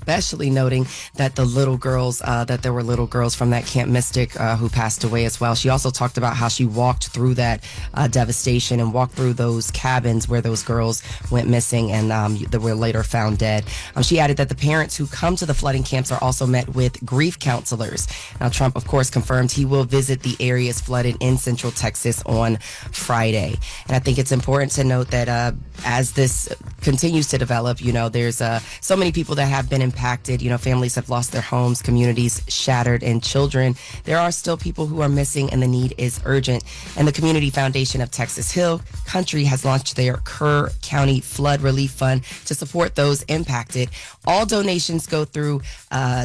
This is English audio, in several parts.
especially noting that the little girls, that there were little girls from that Camp Mystic who passed away as well. She also talked about how she walked through that devastation and walked through those cabins where those girls went missing and they were later found dead. She added that the parents who come to the flooding camps are also met with grief counselors. Now, Trump, of course, confirmed he will visit the areas flooded in Central Texas on Friday. And I think it's important to note that as this continues to develop, you know, there's so many people that have been impacted. You know, families have lost their homes, communities shattered, and children. There are still people who are missing, and the need is urgent. And the Community Foundation of Texas Hill Country has launched their Kerr County Flood Relief Fund to support those impacted. All donations go through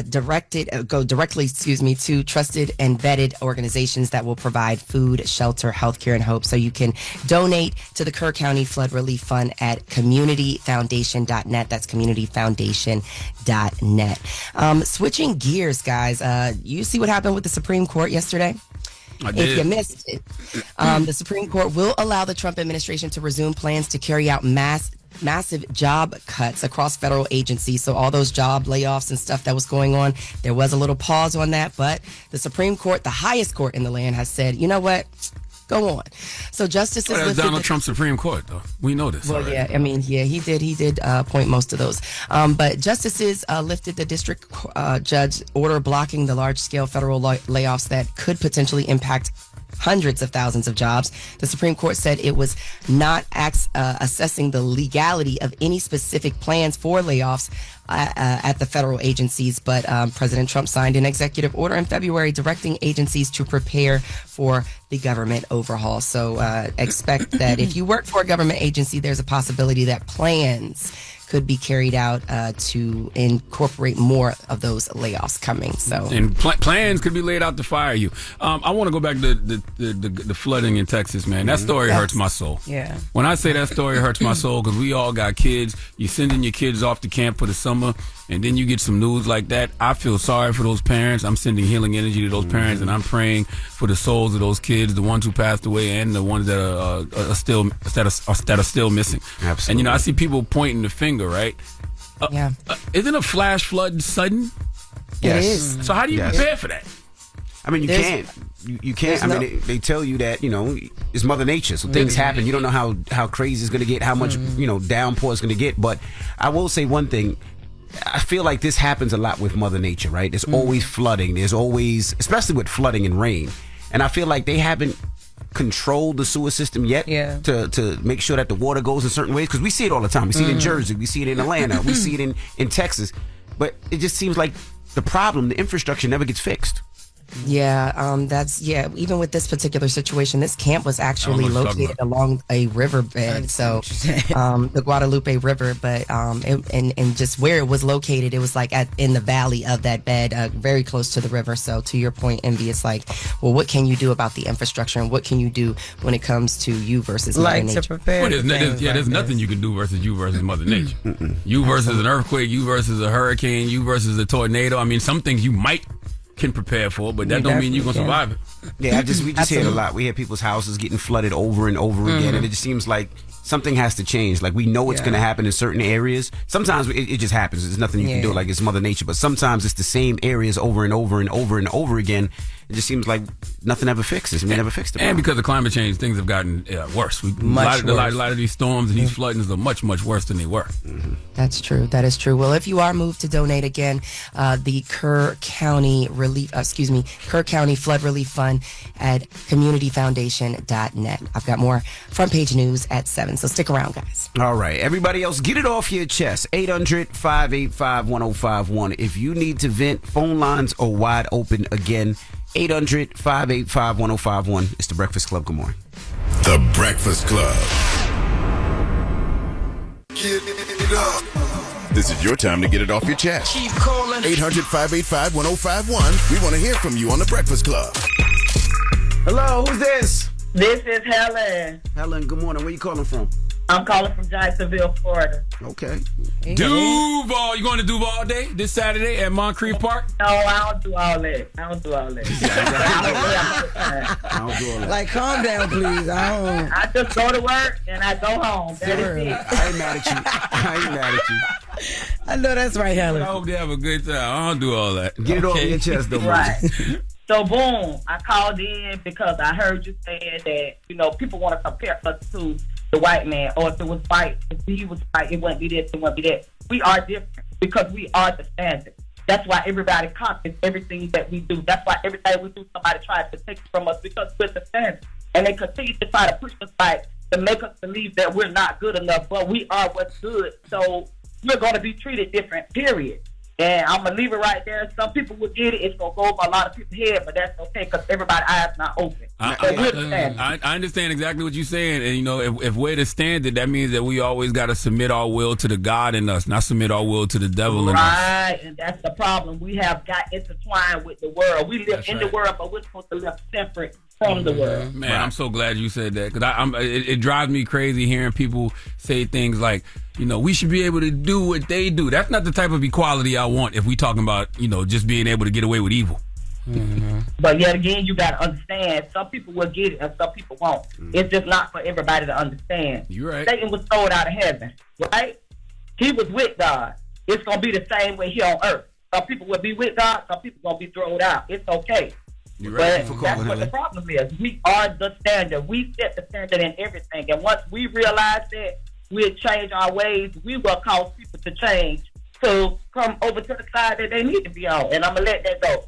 directly to trusted and vetted organizations that will provide food, shelter, healthcare, and hope. So you can donate to the Kerr County Flood Relief Fund at communityfoundation.net. That's communityfoundation.net. Switching gears, guys. You see what happened with the Supreme Court yesterday? If you missed it, the Supreme Court will allow the Trump administration to resume plans to carry out massive job cuts across federal agencies. So all those job layoffs and stuff that was going on, there was a little pause on that. But the Supreme Court, the highest court in the land, has said, you know what? Go on. So justices that's Donald Trump's Supreme Court, though. We know this. Well, already. yeah. I mean, yeah, he did point most of those. But justices lifted the district judge order blocking the large-scale federal layoffs that could potentially impact hundreds of thousands of jobs. The Supreme Court said it was not assessing the legality of any specific plans for layoffs at the federal agencies, but President Trump signed an executive order in February directing agencies to prepare for the government overhaul. So expect that if you work for a government agency, there's a possibility that plans could be carried out to incorporate more of those layoffs coming. So and plans could be laid out to fire you. I want to go back to the flooding in Texas, man. That story hurts my soul. Yeah. When I say that story hurts my soul, because we all got kids. You're sending your kids off to camp for the summer, and then you get some news like that. I feel sorry for those parents. I'm sending healing energy to those parents, and I'm praying for the souls of those kids, the ones who passed away, and the ones that are still missing. Absolutely. And you know, I see people pointing the finger, right? yeah, Isn't a flash flood sudden? Yes. it is. So how do you prepare for that? I mean, you There's- can't. You can't. I mean, they tell you that, you know, it's Mother Nature. So things happen. You don't know how crazy it's going to get, how much, you know, downpour it's going to get. But I will say one thing. I feel like this happens a lot with Mother Nature, right? There's always flooding. There's always, especially with flooding and rain. And I feel like they haven't controlled the sewer system yet to make sure that the water goes in certain ways. Because we see it all the time. We see it in Jersey. We see it in Atlanta. We see it in Texas. But it just seems like the infrastructure never gets fixed. Yeah, even with this particular situation, this camp was actually located along a riverbed, so the Guadalupe River, but and just where it was located, it was like in the valley of that bed, very close to the river. So to your point, Envy, it's like, well, what can you do about the infrastructure, and what can you do when it comes to you versus Mother Nature? To prepare. There's nothing you can do versus you versus Mother Nature. You versus an earthquake, you versus a hurricane, you versus a tornado. I mean, some things you can prepare for, but that don't mean you're gonna survive it. Yeah, we just hear it a lot. We hear people's houses getting flooded over and over again, and it just seems like something has to change. Like, we know it's going to happen in certain areas. Sometimes it just happens. There's nothing you can do. Like, it's Mother Nature. But sometimes it's the same areas over and over and over and over again. It just seems like nothing ever fixes. We never fixed it. And because of climate change, things have gotten worse. A lot of these storms and these floodings are much, much worse than they were. That's true. That is true. Well, if you are moved to donate again, the Kerr County Flood Relief Fund at communityfoundation.net. I've got more front page news at 7, so stick around, guys. All right. Everybody else, get it off your chest. 800-585-1051. If you need to vent, phone lines are wide open again. 800-585-1051. It's The Breakfast Club. Good morning. The Breakfast Club. Get it up. This is your time to get it off your chest. Keep calling. 800-585-1051. We want to hear from you on The Breakfast Club. Hello, who's this? This is Helen. Helen, good morning. Where you calling from? I'm calling from Jacksonville, Florida. Okay. Duval, you going to Duval all day this Saturday at Moncrief Park? No, I don't do all that. I don't do all that. Like, calm down, please. I just go to work and I go home. That is it. I ain't mad at you. I know that's right, I Helen. hope they have a good time. I don't do all that. Get it off your chest, though, Right. So boom, I called in because I heard you saying that, people want to compare us to the white man, or if it was white, if he was white, it wouldn't be this, it wouldn't be that. We are different because we are the standard. That's why everybody copies everything that we do. That's why everything we do, somebody tries to take it from us because we're the standard. And they continue to try to push us back to make us believe that we're not good enough, but we are what's good. So we're going to be treated different, period. And I'm going to leave it right there. Some people will get it. It's going to go over a lot of people's head, but that's okay because everybody's eyes not open. I understand exactly what you're saying. And, if we're the standard, that means that we always got to submit our will to the God in us, not submit our will to the devil in us. Right, and that's the problem. We have got intertwined with the world. We live in the world, but we're supposed to live separate from the world. Man, I'm so glad you said that because it drives me crazy hearing people say things like, we should be able to do what they do. That's not the type of equality I want if we talking about, just being able to get away with evil. Mm-hmm. But yet again, you got to understand, some people will get it and some people won't. It's just not for everybody to understand. You're right. Satan was thrown out of heaven, right? He was with God. It's going to be the same way here on earth. Some people will be with God, some people going to be thrown out. It's okay. You're right. But that's what the problem is. We are the standard. We set the standard in everything. And once we realize that, we'll change our ways. We will cause people to change to come over to the side that they need to be on. And I'm going to let that go.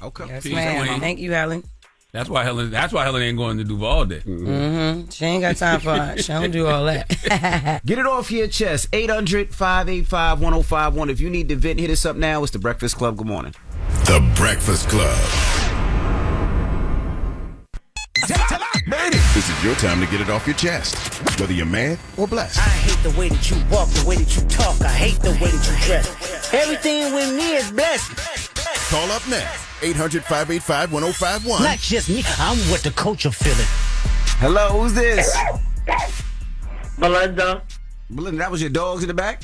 Okay. Yes, Peace, ma'am. Queen. Thank you, Helen. That's why Helen ain't going to Duval all day. Mm-hmm. She ain't got time for it. She don't do all that. Get it off your chest. 800-585-1051. If you need to vent, hit us up now. It's The Breakfast Club. Good morning. The Breakfast Club. This is your time to get it off your chest, whether you're mad or blessed. I hate the way that you walk, the way that you talk. I hate the way that you dress. Everything with me is blessed. Call up now. 800-585-1051. Not just me. I'm what the culture feeling. Hello, who's this? Berlanga. Belinda, that was your dogs in the back?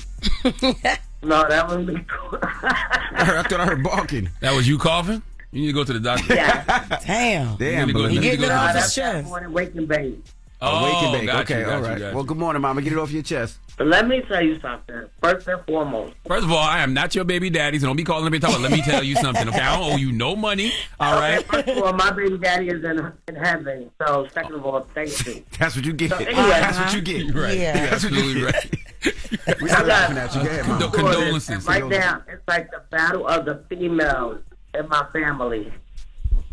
No, that was me. I thought I heard barking. That was you coughing? You need to go to the doctor. Yeah. Damn. Damn, You Belinda. Getting it off his That's chest. morning waking baby. Wake and bake. got Okay, you, got all you, right. got you. Well, good morning, Mama. Get it off your chest. But let me tell you something. First and foremost. First of all, I am not your baby daddy, so don't be calling me talking. Let me tell you something, okay? I don't owe you no money, all right? First of all, my baby daddy is in heaven. So, second of all, thank you. That's what you get. So, anyway. That's what you get. You're right. Yeah. You're absolutely right. We're not laughing at you. Go ahead, Mama. Condolences. Right now, it's like the battle of the females in my family.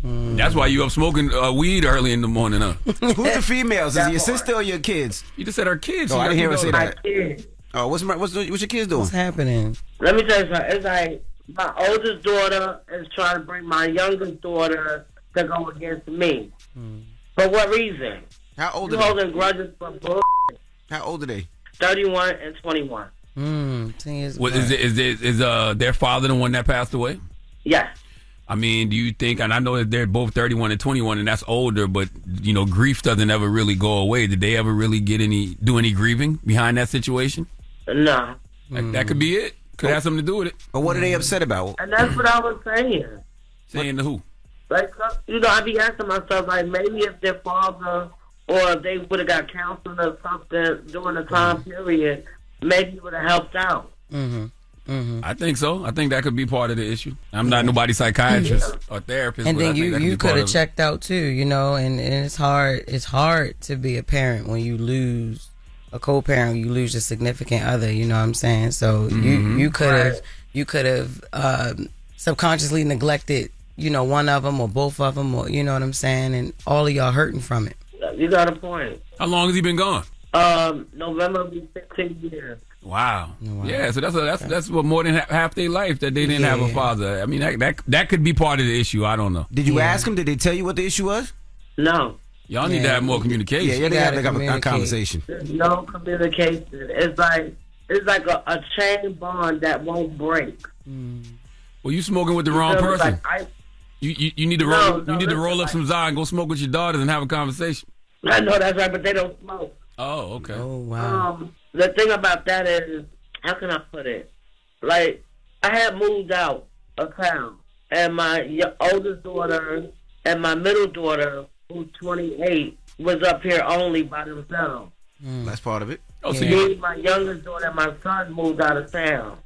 That's why you up smoking weed early in the morning, huh? Who's the females? Is it your sister or your kids? You just said our kids. Oh, I didn't hear her say My that. kids. Oh, what's your kids doing? What's happening? Let me tell you something. It's like my oldest daughter is trying to bring my youngest daughter to go against me. For what reason? How old You are they? holding grudges for bull. How old are they? 31 and 21. 10 years What, ago. is their father the one that passed away? Yes. I mean, do you think, and I know that they're both 31 and 21, and that's older, but, grief doesn't ever really go away. Did they ever really do any grieving behind that situation? No. That could be it. Could have something to do with it. But what are they upset about? And that's what I was saying. Saying to who? Like, I be asking myself, like, maybe if their father or if they would have got counseling or something during the time period, maybe it would have helped out. I think so. I think that could be part of the issue. I'm not nobody's psychiatrist or therapist. And but I then think that you be part could have of it. checked out too, and it's hard to be a parent when you lose a co-parent, you lose your significant other, you know what I'm saying? So you could have subconsciously neglected, one of them or both of them, or you know what I'm saying, and all of y'all hurting from it. You got a point. How long has he been gone? November will be 15 years. Wow. Yeah, so that's what more than half their life that they didn't have a father. I mean, that could be part of the issue. I don't know. Did you ask them? Did they tell you what the issue was? No. Y'all need to have more communication. Yeah, they have a conversation. There's no communication. It's like a chain bond that won't break. Well, you smoking with the wrong person. Like you need to roll up some Zod and go smoke with your daughters and have a conversation. I know that's right, but they don't smoke. Oh, okay. Oh, wow. The thing about that is, how can I put it? Like, I had moved out of town, and my oldest daughter and my middle daughter, who's 28, was up here only by themselves. That's part of it. Oh, so Me, my youngest daughter, and my son moved out of town.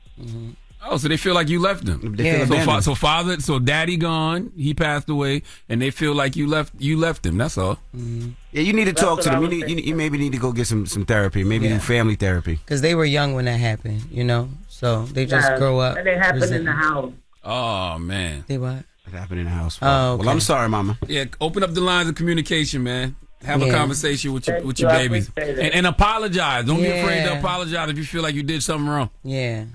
Oh, so they feel like you left them. They feel abandoned. So daddy gone, he passed away, and they feel like you left them. That's all. Yeah, you need to talk to them. You maybe need to go get some therapy, maybe family therapy. Because they were young when that happened, you know? So they just grow up. And it happened in the house. Oh, man. They what? It happened in the house. Oh, okay. Well, I'm sorry, Mama. Yeah, open up the lines of communication, man. Have a conversation with your Thank you, I babies. appreciate it. And apologize. Don't be afraid to apologize if you feel like you did something wrong. Yeah.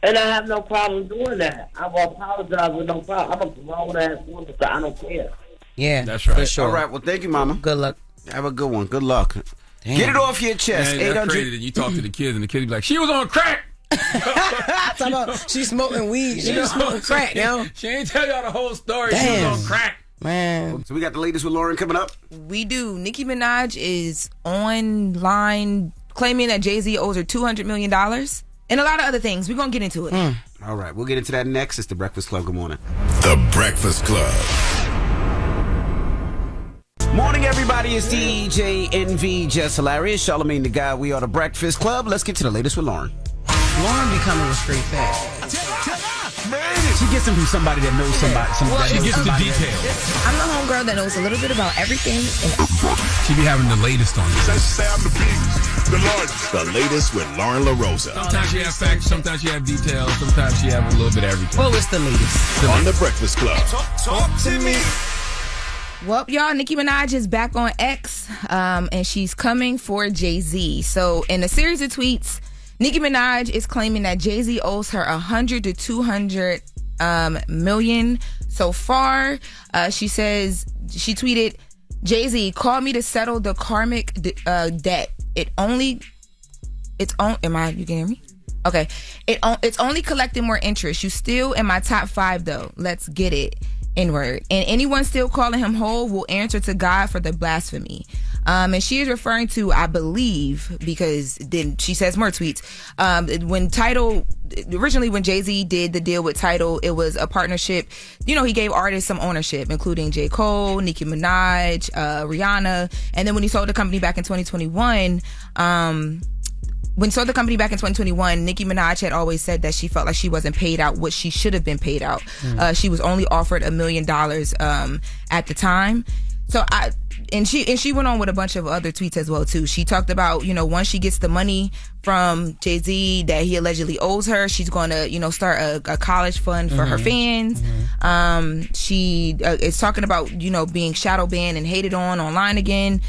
And I have no problem doing that. I will apologize with no problem. I'm a grown-ass woman, so I don't care. Yeah. That's right. For sure. All right. Well, thank you, Mama. Good luck. Have a good one. Good luck. Damn. Get it off your chest. Man, that's 800. crazy that you talk to the kids and the kids be like, she was on crack. Talking about she smoking weed. She was smoking crack, yo. She ain't tell y'all the whole story. Damn. She was on crack. Man. So we got the latest with Loren coming up. We do. Nicki Minaj is online claiming that Jay-Z owes her $200 million and a lot of other things. We're going to get into it. All right. We'll get into that next. It's The Breakfast Club. Good morning. The Breakfast Club. Morning, everybody. It's DJ NV, Jess Hilarious, Charlamagne the Guy. We are The Breakfast Club. Let's get to the latest with Loren. Lauren becoming a straight fact. She gets them from somebody that knows somebody. She gets the details. I'm the homegirl that knows a little bit about everything. She be having the latest on you. The latest with LoRosa. Sometimes she have facts, sometimes she have details, sometimes she have a little bit of everything. Well, it's the latest. On The Breakfast Club. Talk to me. Well, y'all, Nicki Minaj is back on X, and she's coming for Jay-Z. So in a series of tweets, Nicki Minaj is claiming that Jay-Z owes her $100 to $200 million so far. She says, she tweeted, Jay-Z, call me to settle the karmic debt. You can hear me? Okay. It's only collecting more interest. You still in my top 5 though. Let's get it. N-word. And anyone still calling him whole will answer to God for the blasphemy. And she is referring to, I believe, because then she says more tweets. Originally when Jay-Z did the deal with Tidal, it was a partnership. You know, he gave artists some ownership, including J. Cole, Nicki Minaj, Rihanna. And then when he sold the company back in 2021, Nicki Minaj had always said that she felt like she wasn't paid out what she should have been paid out. She was only offered $1 million at the time. So she went on with a bunch of other tweets as well too. She talked about, you know, once she gets the money from Jay-Z that he allegedly owes her, she's going to, you know, start a college fund for her fans. She is talking about, you know, being shadow banned and hated on online again.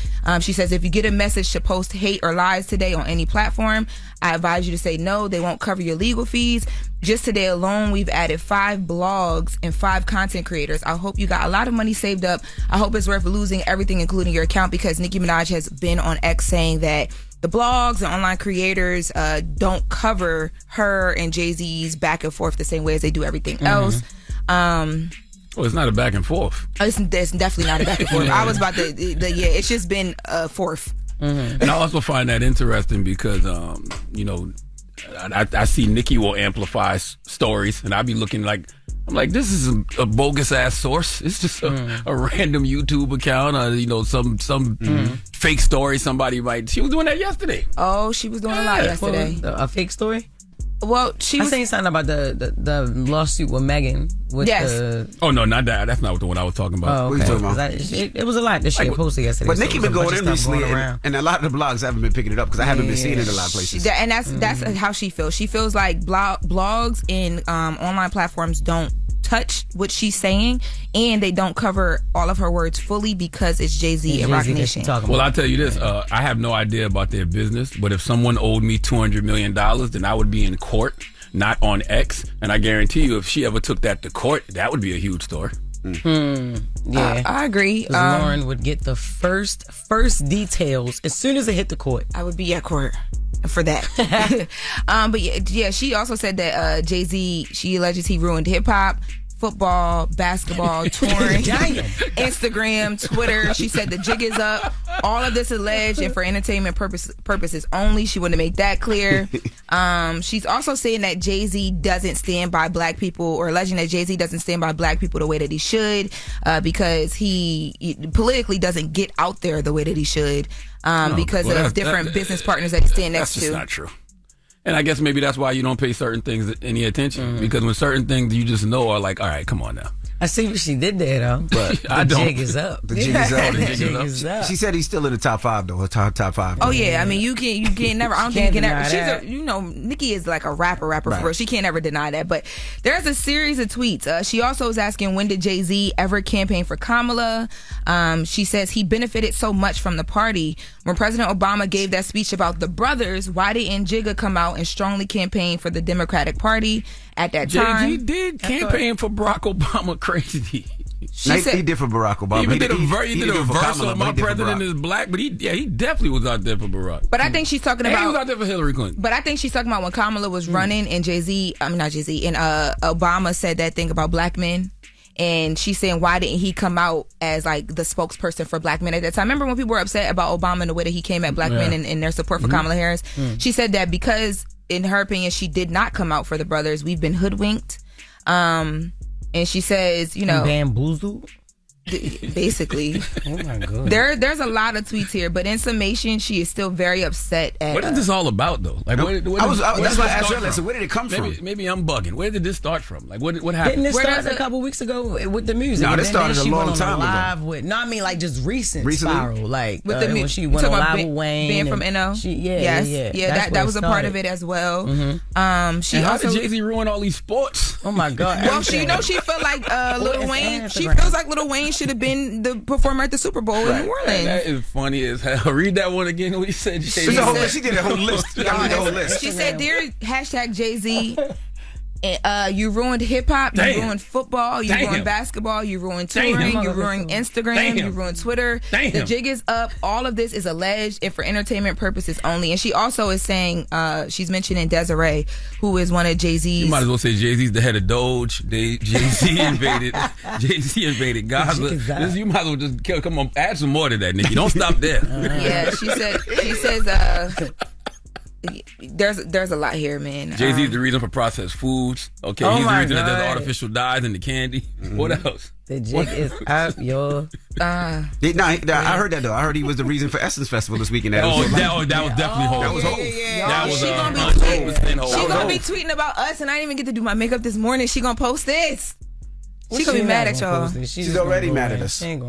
She says, if you get a message to post hate or lies today on any platform, I advise you to say no. They won't cover your legal fees. Just today alone, we've added 5 blogs and 5 content creators. I hope you got a lot of money saved up. I hope it's worth losing everything, including your account, because Nicki Minaj has been on X saying that the blogs and online creators don't cover her and Jay-Z's back and forth the same way as they do everything else. Well, it's not a back and forth. It's definitely not a back and forth. I was about to, it's just been a forth. And I also find that interesting because, you know, I see Nicki will amplify stories, and I be looking like, I'm like, this is a bogus ass source. It's just a random YouTube account, you know, some fake story somebody might. She was doing that yesterday. Oh, she was doing a lot yesterday. A fake story? Well, she was saying something about the lawsuit with Megan. Oh no, not that. That's not the one I was talking about. Oh, okay. What are you talking about? It was a lot that she had posted yesterday. But Nicki been going in recently, around. and a lot of the blogs haven't been picking it up because I haven't been seeing it in a lot of places. And that's how she feels. She feels like blogs and online platforms don't touch what she's saying, and they don't cover all of her words fully because it's Jay-Z and Rock Nation. Well, I'll tell you this, I have no idea about their business, but if someone owed me $200 million, then I would be in court, not on X, and I guarantee you if she ever took that to court, that would be a huge story. Yeah, I agree. Loren would get the first details as soon as it hit the court. I would be at court for that. But yeah, she also said that Jay-Z, she alleges he ruined hip-hop, football, basketball, touring, Instagram, Twitter. She said the jig is up. All of this is alleged and for entertainment purposes only. She wanted to make that clear. She's also saying that Jay-Z doesn't stand by black people, or alleging that Jay-Z doesn't stand by black people the way that he should, because he politically doesn't get out there the way that he should, because of different business partners that he's standing next to. That's just not true. And I guess maybe that's why you don't pay certain things any attention, because when certain things you just know are like, all right, come on now. I see what she did there, though. But I don't. Jig is up. The jig is up. The jig is up. She said he's still in the top 5, though. Her top 5. Oh yeah, I mean you can't never. I don't think you can ever. Nikki is like a rapper right. For real. She can't ever deny that. But there's a series of tweets. She also is asking, when did Jay-Z ever campaign for Kamala? She says he benefited so much from the party. When President Obama gave that speech about the brothers, why didn't Jigga come out and strongly campaign for the Democratic Party at that time? Jay-Z did campaign for Barack Obama. Crazy. He did for Barack Obama. He did a verse on my president is black, but he definitely was out there for Barack. But I think she's talking about. He was out there for Hillary Clinton. But I think she's talking about when Kamala was running and not Jay-Z, and Obama said that thing about black men. And she's saying, why didn't he come out as like the spokesperson for black men at that time? Remember when people were upset about Obama and the way that he came at black men and their support for Kamala Harris? She said that because, in her opinion, she did not come out for the brothers. We've been hoodwinked. And she says, bamboozled. Basically. Oh my God. There's a lot of tweets here, but in summation, she is still very upset at. What is this all about, though? Like, that's why I asked her. So where did it come from? Maybe I'm bugging. Where did this start from? Like, what happened? Didn't it start a couple weeks ago with the music? No, this started a long time ago. I mean, like just recently spiral, like with the when she went on live with Wayne, being from NO. That was a part of it as well. She how did Jay-Z ruin all these sports? Oh my God! Well, she felt like Lil Wayne. She feels like Lil Wayne should have been the performer at the Super Bowl in New Orleans. That is funny as hell. Read that one again. What he said. She did a whole list. You gotta read the whole list. She said, "Dear #Jay-Z, you ruined hip hop. You ruined football. You ruined basketball. You ruined touring. You ruined Instagram. You ruined Twitter. The jig is up. All of this is alleged and for entertainment purposes only." And she also is saying, she's mentioning Desiree, who is one of Jay-Z's. You might as well say Jay-Z's the head of Doge. Jay-Z invaded Gaza. You might as well just come on, add some more to that, Nikki. Don't stop there. Yeah, she says. There's a lot here, man. Jay-Z's the reason for processed foods. Okay, he's the reason that there's artificial dyes in the candy. What else? The jig is up, yo. I heard that though. I heard he was the reason for Essence Festival this weekend. That was definitely Hov. That was Hov. That was She gonna be tweeting about us, and I didn't even get to do my makeup this morning. She gonna post this. She gonna be mad at y'all. She's already mad at us. She's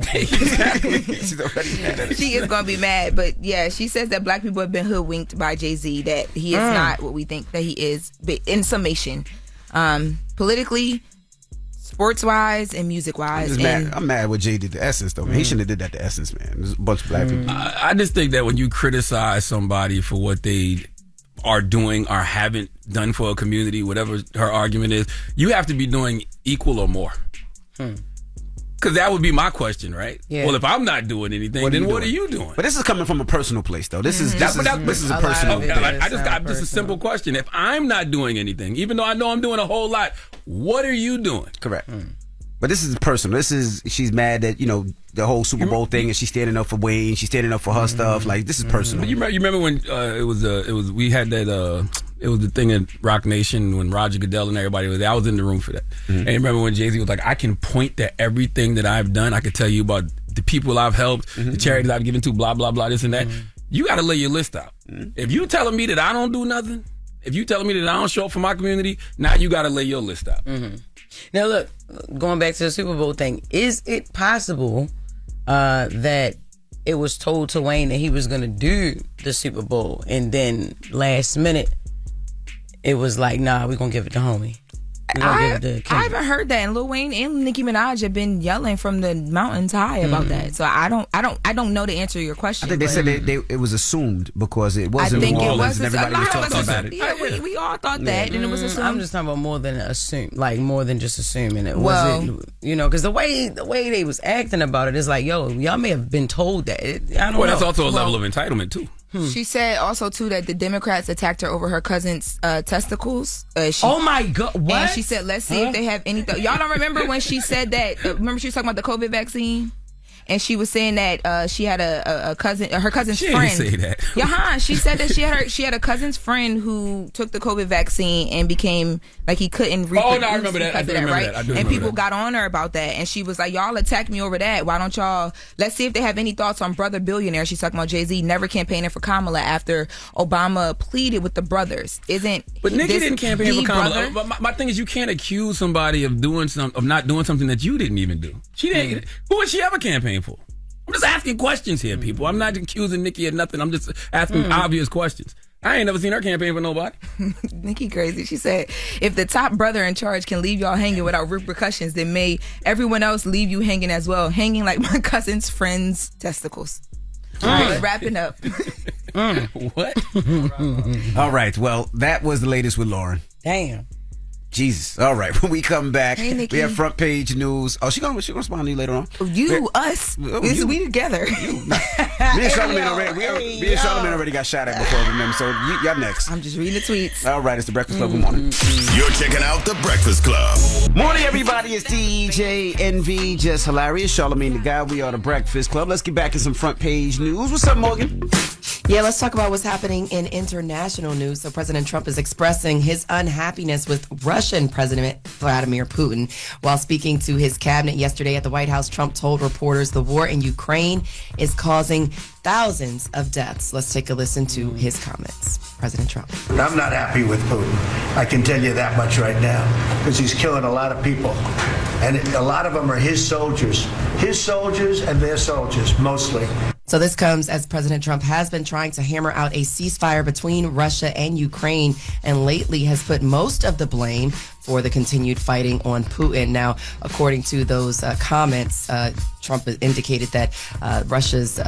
already mad at us. She is gonna be mad, but yeah, she says that black people have been hoodwinked by Jay-Z. That he is not what we think that he is. But in summation, politically, sports wise, and music wise, I'm mad what Jay did to Essence though. Man. He shouldn't have did that to Essence, man. There's a bunch of black people. I just think that when you criticize somebody for what they are doing or haven't done for a community, whatever her argument is, you have to be doing equal or more. Because that would be my question, right? Yeah. Well, if I'm not doing anything, then what are you doing? But this is coming from a personal place, though. This is a personal. I just got just a simple question. If I'm not doing anything, even though I know I'm doing a whole lot, what are you doing? Correct. But this is personal. She's mad that the whole Super Bowl thing, and she's standing up for Wayne. She's standing up for her stuff. Like, this is personal. You remember when we had that. It was the thing at Rock Nation when Roger Goodell and everybody was there. I was in the room for that. And you remember when Jay-Z was like, I can point to everything that I've done. I could tell you about the people I've helped, the charities I've given to, blah, blah, blah, this and that. You got to lay your list out. If you telling me that I don't do nothing, if you telling me that I don't show up for my community, now you got to lay your list out. Now, look, going back to the Super Bowl thing, is it possible that it was told to Wayne that he was going to do the Super Bowl, and then last minute, it was like, nah, we're going to give it to homie. I haven't heard that, and Lil Wayne and Nicki Minaj have been yelling from the mountains high about that. So I don't know the answer to your question. I think they said it was assumed because it wasn't New Orleans and everybody was talking about it. Yeah, we all thought that, and it was assumed. I'm just talking about more than more than just assuming it. Because the way they was acting about it is like, yo, y'all may have been told that. That's also a level of entitlement too. She said also too that the Democrats attacked her over her cousin's testicles. Oh my God! What? And she said, "Let's see if they have any." Y'all don't remember when she said that? Remember she was talking about the COVID vaccine, and she was saying that she had a cousin, her cousin's friend. She didn't say that. Yeah, she said that she had a cousin's friend who took the COVID vaccine and became like he couldn't reproduce. Oh no, I remember that. I do remember right? that. I do and remember people that. got on her about that, and she was like, "Y'all attacked me over that. Why don't y'all? Let's see if they have any thoughts on Brother Billionaire." She's talking about Jay-Z never campaigning for Kamala after Obama pleaded with the brothers. But Nikki didn't campaign for Kamala. Brother? But my thing is, you can't accuse somebody of not doing something that you didn't even do. She didn't. Who would she ever campaign for? I'm just asking questions here, people. I'm not accusing Nikki of nothing. I'm just asking obvious questions. I ain't never seen her campaign for nobody. Nikki crazy. She said, if the top brother in charge can leave y'all hanging without repercussions, then may everyone else leave you hanging as well. Hanging like my cousin's friend's testicles. All right, wrapping up. What? All right. Well, that was the latest with Loren. Damn. Jesus. All right. When we come back, Hey, Nikki. we have front page news. Oh, she gonna respond to you later on. Us. You. We together. Me and Charlamagne already got shot at before, remember? So y'all next. I'm just reading the tweets. All right, it's the Breakfast Club. Good morning. You're checking out the Breakfast Club. Morning, everybody. It's DJ NV, Jess Hilarious, Charlamagne the Guy. We are the Breakfast Club. Let's get back to some front page news. What's up, Morgan? Yeah, let's talk about what's happening in international news. So President Trump is expressing his unhappiness with Russian President Vladimir Putin. While speaking to his cabinet yesterday at the White House, Trump told reporters the war in Ukraine is causing thousands of deaths. Let's take a listen to his comments. President Trump. I'm not happy with Putin. I can tell you that much right now, because he's killing a lot of people. And a lot of them are his soldiers and their soldiers, mostly. So this comes as President Trump has been trying to hammer out a ceasefire between Russia and Ukraine, and lately has put most of the blame for the continued fighting on Putin. Now, according to those comments, Trump indicated that Russia's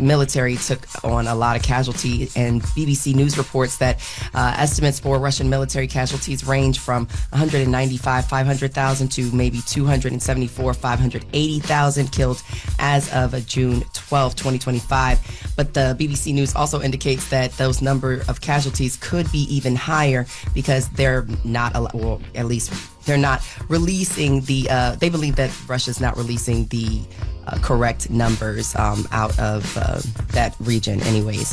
military took on a lot of casualties, and BBC News reports that estimates for Russian military casualties range from 500,000 to maybe 580,000 killed as of June 12, 2025. But the BBC News also indicates that those number of casualties could be even higher because they're not, well, at least they're not releasing the, they believe that Russia's not releasing the correct numbers out of that region anyways,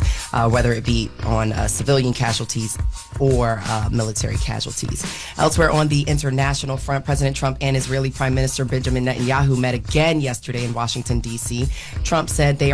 whether it be on civilian casualties or military casualties. Elsewhere on the international front, President Trump and Israeli Prime Minister Benjamin Netanyahu met again yesterday in Washington, D.C. Trump said they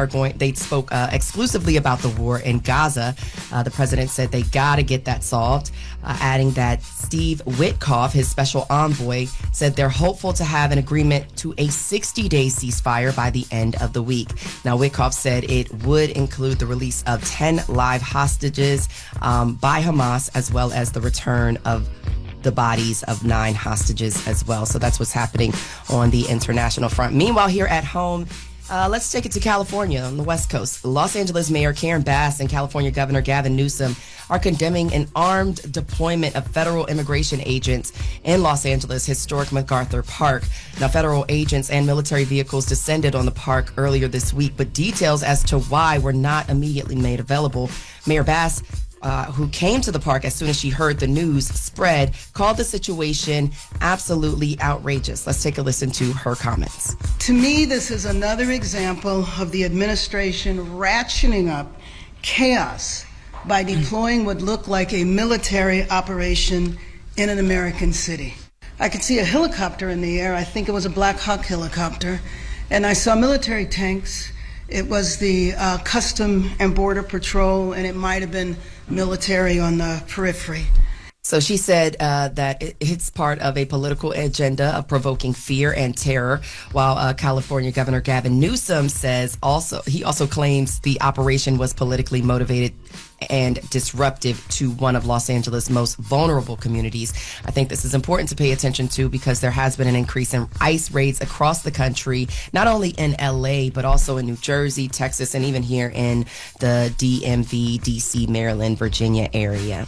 spoke exclusively about the war in Gaza. The president said they got to get that solved, adding that Steve Witkoff, his special envoy, said they're hopeful to have an agreement to a 60-day ceasefire by the end of the week. Now, Witkoff said it would include the release of 10 live hostages by Hamas, as well as the return of the bodies of 9 hostages as well. So that's what's happening on the international front. Meanwhile, here at home, let's take it to California on the West Coast. Los Angeles Mayor Karen Bass and California Governor Gavin Newsom are condemning an armed deployment of federal immigration agents in Los Angeles' historic MacArthur Park. Now, federal agents and military vehicles descended on the park earlier this week, but details as to why were not immediately made available. Mayor Bass, who came to the park as soon as she heard the news spread, called the situation absolutely outrageous. Let's take a listen to her comments. To me, this is another example of the administration ratcheting up chaos by deploying what looked like a military operation in an American city. I could see a helicopter in the air. I think it was a Black Hawk helicopter. And I saw military tanks. It was the Custom and Border Patrol, and it might have been military on the periphery. So she said that it's part of a political agenda of provoking fear and terror, while California Governor Gavin Newsom says he also claims the operation was politically motivated and disruptive to one of Los Angeles' most vulnerable communities. I think this is important to pay attention to because there has been an increase in ICE raids across the country, not only in LA, but also in New Jersey, Texas, and even here in the DMV, DC, Maryland, Virginia area.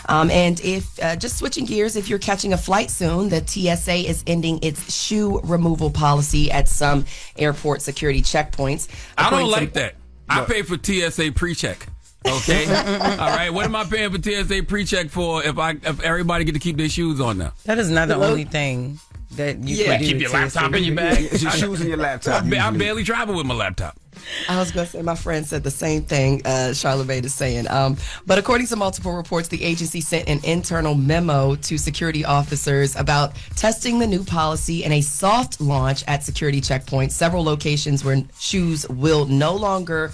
And if just switching gears, if you're catching a flight soon, the TSA is ending its shoe removal policy at some airport security checkpoints. I don't like that. I pay for TSA pre-check. Okay. All right. What am I paying for TSA pre-check for if everybody get to keep their shoes on now? That is not the only thing that you can do. Keep your laptop in your bag. It's your shoes and your laptop. I barely travel with my laptop. I was going to say, my friend said the same thing Charlamagne is saying. But according to multiple reports, the agency sent an internal memo to security officers about testing the new policy and a soft launch at security checkpoints. Several locations where shoes will no longer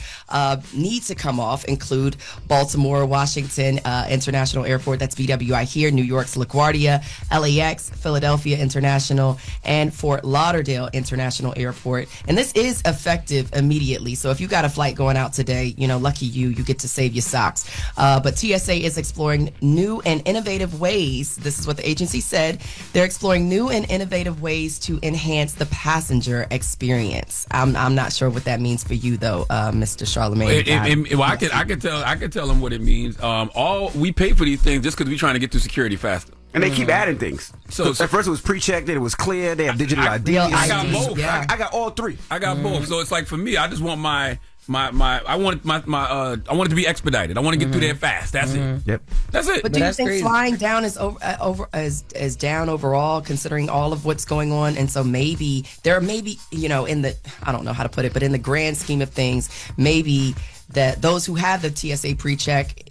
need to come off include Baltimore, Washington International Airport, that's BWI here, New York's LaGuardia, LAX, Philadelphia International, and Fort Lauderdale International Airport. And this is effective immediately. So if you got a flight going out today, lucky you get to save your socks. But TSA is exploring new and innovative ways. This is what the agency said. They're exploring new and innovative ways to enhance the passenger experience. I'm not sure what that means for you though, Mr. Charlamagne. Well, I could tell them what it means. We pay for these things just because we're trying to get through security faster. And they keep adding things. So at first it was pre-checked, then it was clear. They have digital ID. I got both. Yeah. I got all three. I got both. So it's like for me, I just want I want it to be expedited. I want to get through there fast. That's it. Yep. That's it. But do you think flying down is down overall, considering all of what's going on? And so maybe I don't know how to put it, but in the grand scheme of things, maybe that those who have the TSA pre-check,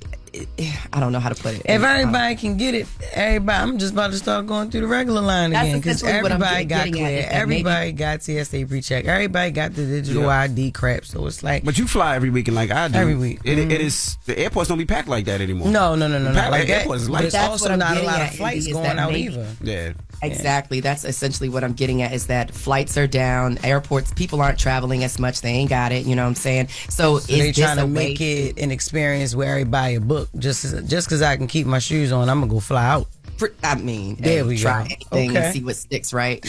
I don't know how to put it. If everybody can get it, I'm just about to start going through the regular line again because everybody got clear. Everybody got TSA pre-check. Everybody got the digital ID crap. So it's like, but you fly every weekend like I do. Every week, it is. The airports don't be packed like that anymore. No. Like that. But it's also not a lot of flights going out either. Yeah. Exactly. That's essentially what I'm getting at, is that flights are down, airports, people aren't traveling as much. They ain't got it. You know what I'm saying? So is they this trying to a make it an experience where everybody a book? Just because I can keep my shoes on, I'm going to go fly out. There we try go. Anything and see what sticks, right?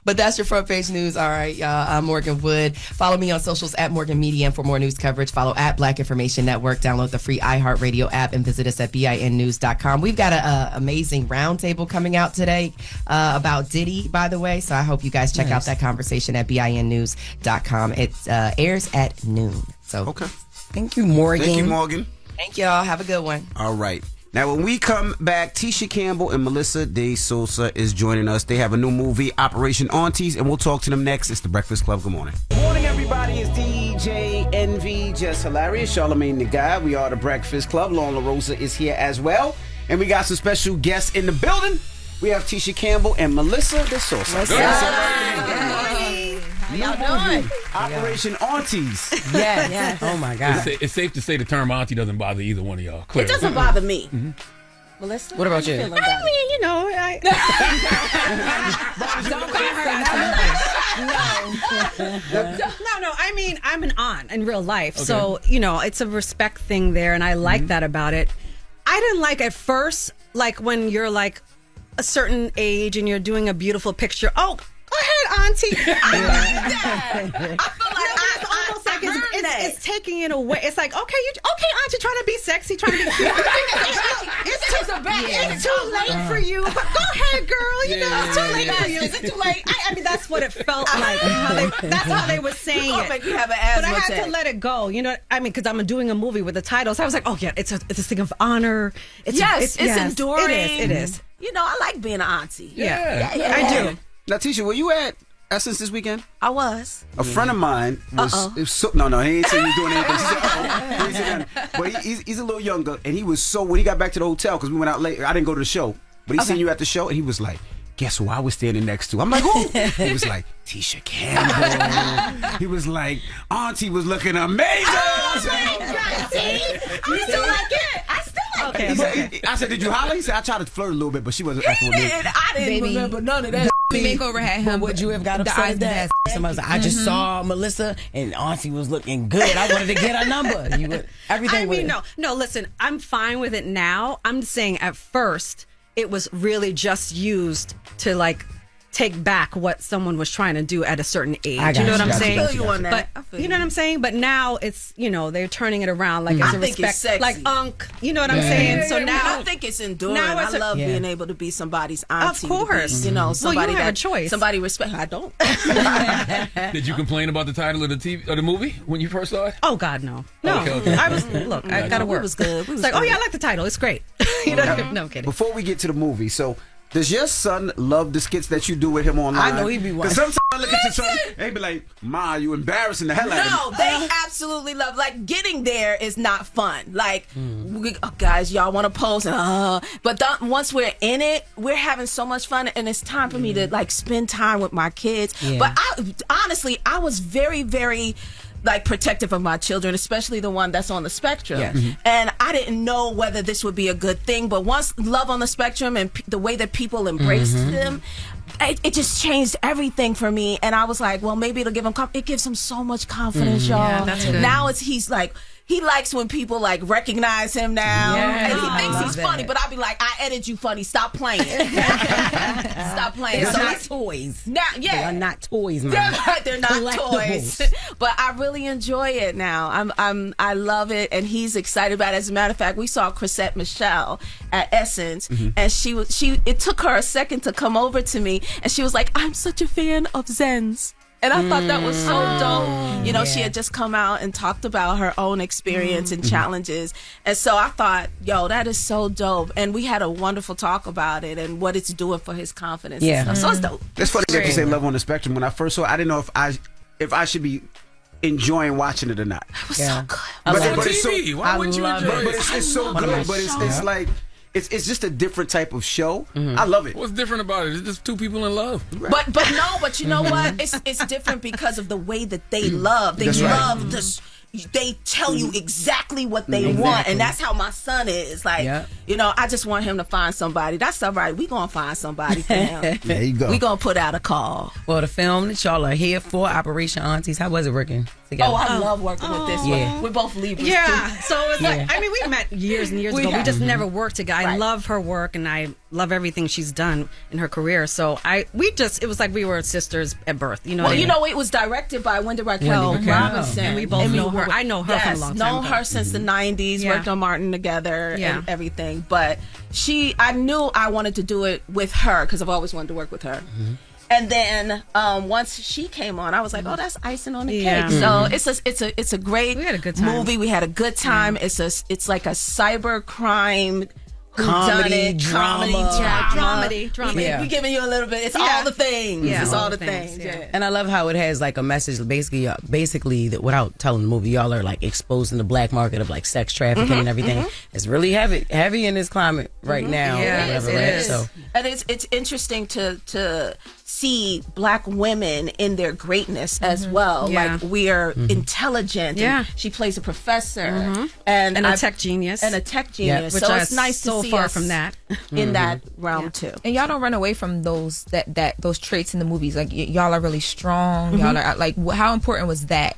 But that's your front page news. All right, y'all. I'm Morgan Wood. Follow me on socials at Morgan Media, and for more news coverage, follow at Black Information Network. Download the free iHeartRadio app and visit us at BINnews.com. We've got an amazing roundtable coming out today about Diddy, by the way. So I hope you guys check out that conversation at BINnews.com. It airs at noon. So okay. Thank you, Morgan. Thank you, Morgan. Thank y'all. Have a good one. All right. Now, when we come back, Tisha Campbell and Melissa De Sosa is joining us. They have a new movie, Operation Aunties, and we'll talk to them next. It's The Breakfast Club. Good morning. Good morning, everybody. It's DJ Envy, Jess Hilarious, Charlamagne the Guy. We are The Breakfast Club. LoRosa is here as well. And we got some special guests in the building. We have Tisha Campbell and Melissa De Sosa. What's up? How y'all doing? Operation Aunties. Yeah. Oh, my God. It's safe to say the term auntie doesn't bother either one of y'all. Clearly. It doesn't bother me. Melissa? What about you? I mean, No. I mean, I'm an aunt in real life. Okay. So, it's a respect thing there, and I like that about it. I didn't like at first, like when you're like a certain age and you're doing a beautiful picture. Oh, go ahead, auntie. I like that. I feel like it's almost like it's taking it away. It's like, okay, auntie, trying to be sexy, trying to be cute. It's too late for you. But go ahead, girl. It's too late for you. Is it too late? I mean, that's what it felt like. That's how they were saying it. Make you have an asthma but I had to let it go. Because I'm doing a movie with the title. So I was like, oh yeah, it's a thing of honor. It's enduring. It is. I like being an auntie. Yeah, I do. Now, Tisha, were you at Essence this weekend? I was. A friend of mine was. No, he ain't saying he was doing anything. He said, but he's a little younger, and he was when he got back to the hotel, because we went out late. I didn't go to the show, but he seen you at the show, and he was like, guess who I was standing next to? I'm like, who? He was like, Tisha Campbell. He was like, Auntie was looking amazing. You still like it? I still like it. I said, did you holler? He said, I tried to flirt a little bit, but she wasn't acting with me. I didn't remember none of that. The makeover had him. Would you have got upset at that? Somebody was like, I just saw Melissa and Auntie was looking good. I wanted to get her number. No, listen, I'm fine with it now. I'm saying at first it was really just used to take back what someone was trying to do at a certain age. I got You know what I'm you. saying? I feel you on But you know what I'm saying? But now it's, they're turning it around like as a think it's respect, sexy. like you know what I'm saying? So now I think it's enduring. now it's I love being able to be somebody's auntie. Of course. To be, somebody well, you have that a choice. Somebody respect. I don't. Did you complain about the title of the movie when you first saw it? Oh God, no. Okay. I was I gotta work. It was good. It's like, oh yeah, I like the title. It's great. No, I'm kidding. Before we get to the movie, so does your son love the skits that you do with him online? I know he be watching. Because sometimes I look at your son, they be like, "Ma, you embarrassing the hell out of me." No, they absolutely love. Like getting there is not fun. Like, guys, y'all want to pose, but once we're in it, we're having so much fun, and it's time for me to like spend time with my kids. Yeah. But honestly, I was very, very like protective of my children, especially the one that's on the spectrum. Yes. And I didn't know whether this would be a good thing, but once Love on the Spectrum and the way that people embraced them, it just changed everything for me. And I was like, well, maybe it'll give him it gives him so much confidence, y'all. Yeah, that's good. Now he's like, he likes when people like recognize him now, Yeah, and he I thinks love he's that. funny. But I'll be like, I edited you funny. Stop playing. Stop playing. They're So not toys. now, They are not toys, man. they're not toys. But I really enjoy it now. I love it, and he's excited about it. As a matter of fact, we saw Chrisette Michelle at Essence, and it took her a second to come over to me, and she was like, "I'm such a fan of Zen's." And I thought that was so dope. You know, she had just come out and talked about her own experience and challenges. And so I thought, yo, that is so dope. And we had a wonderful talk about it and what it's doing for his confidence. Yeah. And stuff. So it's dope. It's funny that you say Love on the Spectrum. When I first saw it, I didn't know if I should be enjoying watching it or not. It was so good. But it's so, Why wouldn't you enjoy but it? it's so good. But it's like it's just a different type of show. I love it. What's different about it? It's just two people in love. But you know what? It's different because of the way that they love. They That's right. love this. They tell you exactly what they want, and that's how my son is. Like, I just want him to find somebody. That's all right. We gonna find somebody for him. There you go. We gonna put out a call. Well, the film that y'all are here for, Operation Aunties, how was it working together? Oh, I love working with this one. We're both Libras. Yeah. too. So it's like, I mean, we met years and years ago. We just never worked together. I love her work, and I love everything she's done in her career. So it was like we were sisters at birth. You know. Well, what I mean? it was directed by Wendy Raquel Robinson, and we both know her. I know her from a long time known ago. her since the 90s. Yeah. Worked on Martin together Yeah. and everything. But I knew I wanted to do it with her because I've always wanted to work with her. And then once she came on, I was like, "Oh, that's icing on the cake." So it's a great We had a good time. movie. We had a good time. It's like a cyber crime. Comedy, drama. Dramedy. We giving you a little bit. It's all the things. Yeah, It's all the things. Yeah. And I love how it has like a message. Basically, that without telling the movie, y'all are like exposing the black market of like sex trafficking and everything. It's really heavy in this climate right now. Yeah, or whatever, it right? is. So And it's interesting to see black women in their greatness as well. Yeah. Like we are intelligent. Yeah. And she plays a professor and a tech genius. And a tech genius. Which so I it's nice to so see far us from that. in that realm too. And y'all don't run away from those those traits in the movies. Like y'all are really strong. Y'all are like, how important was that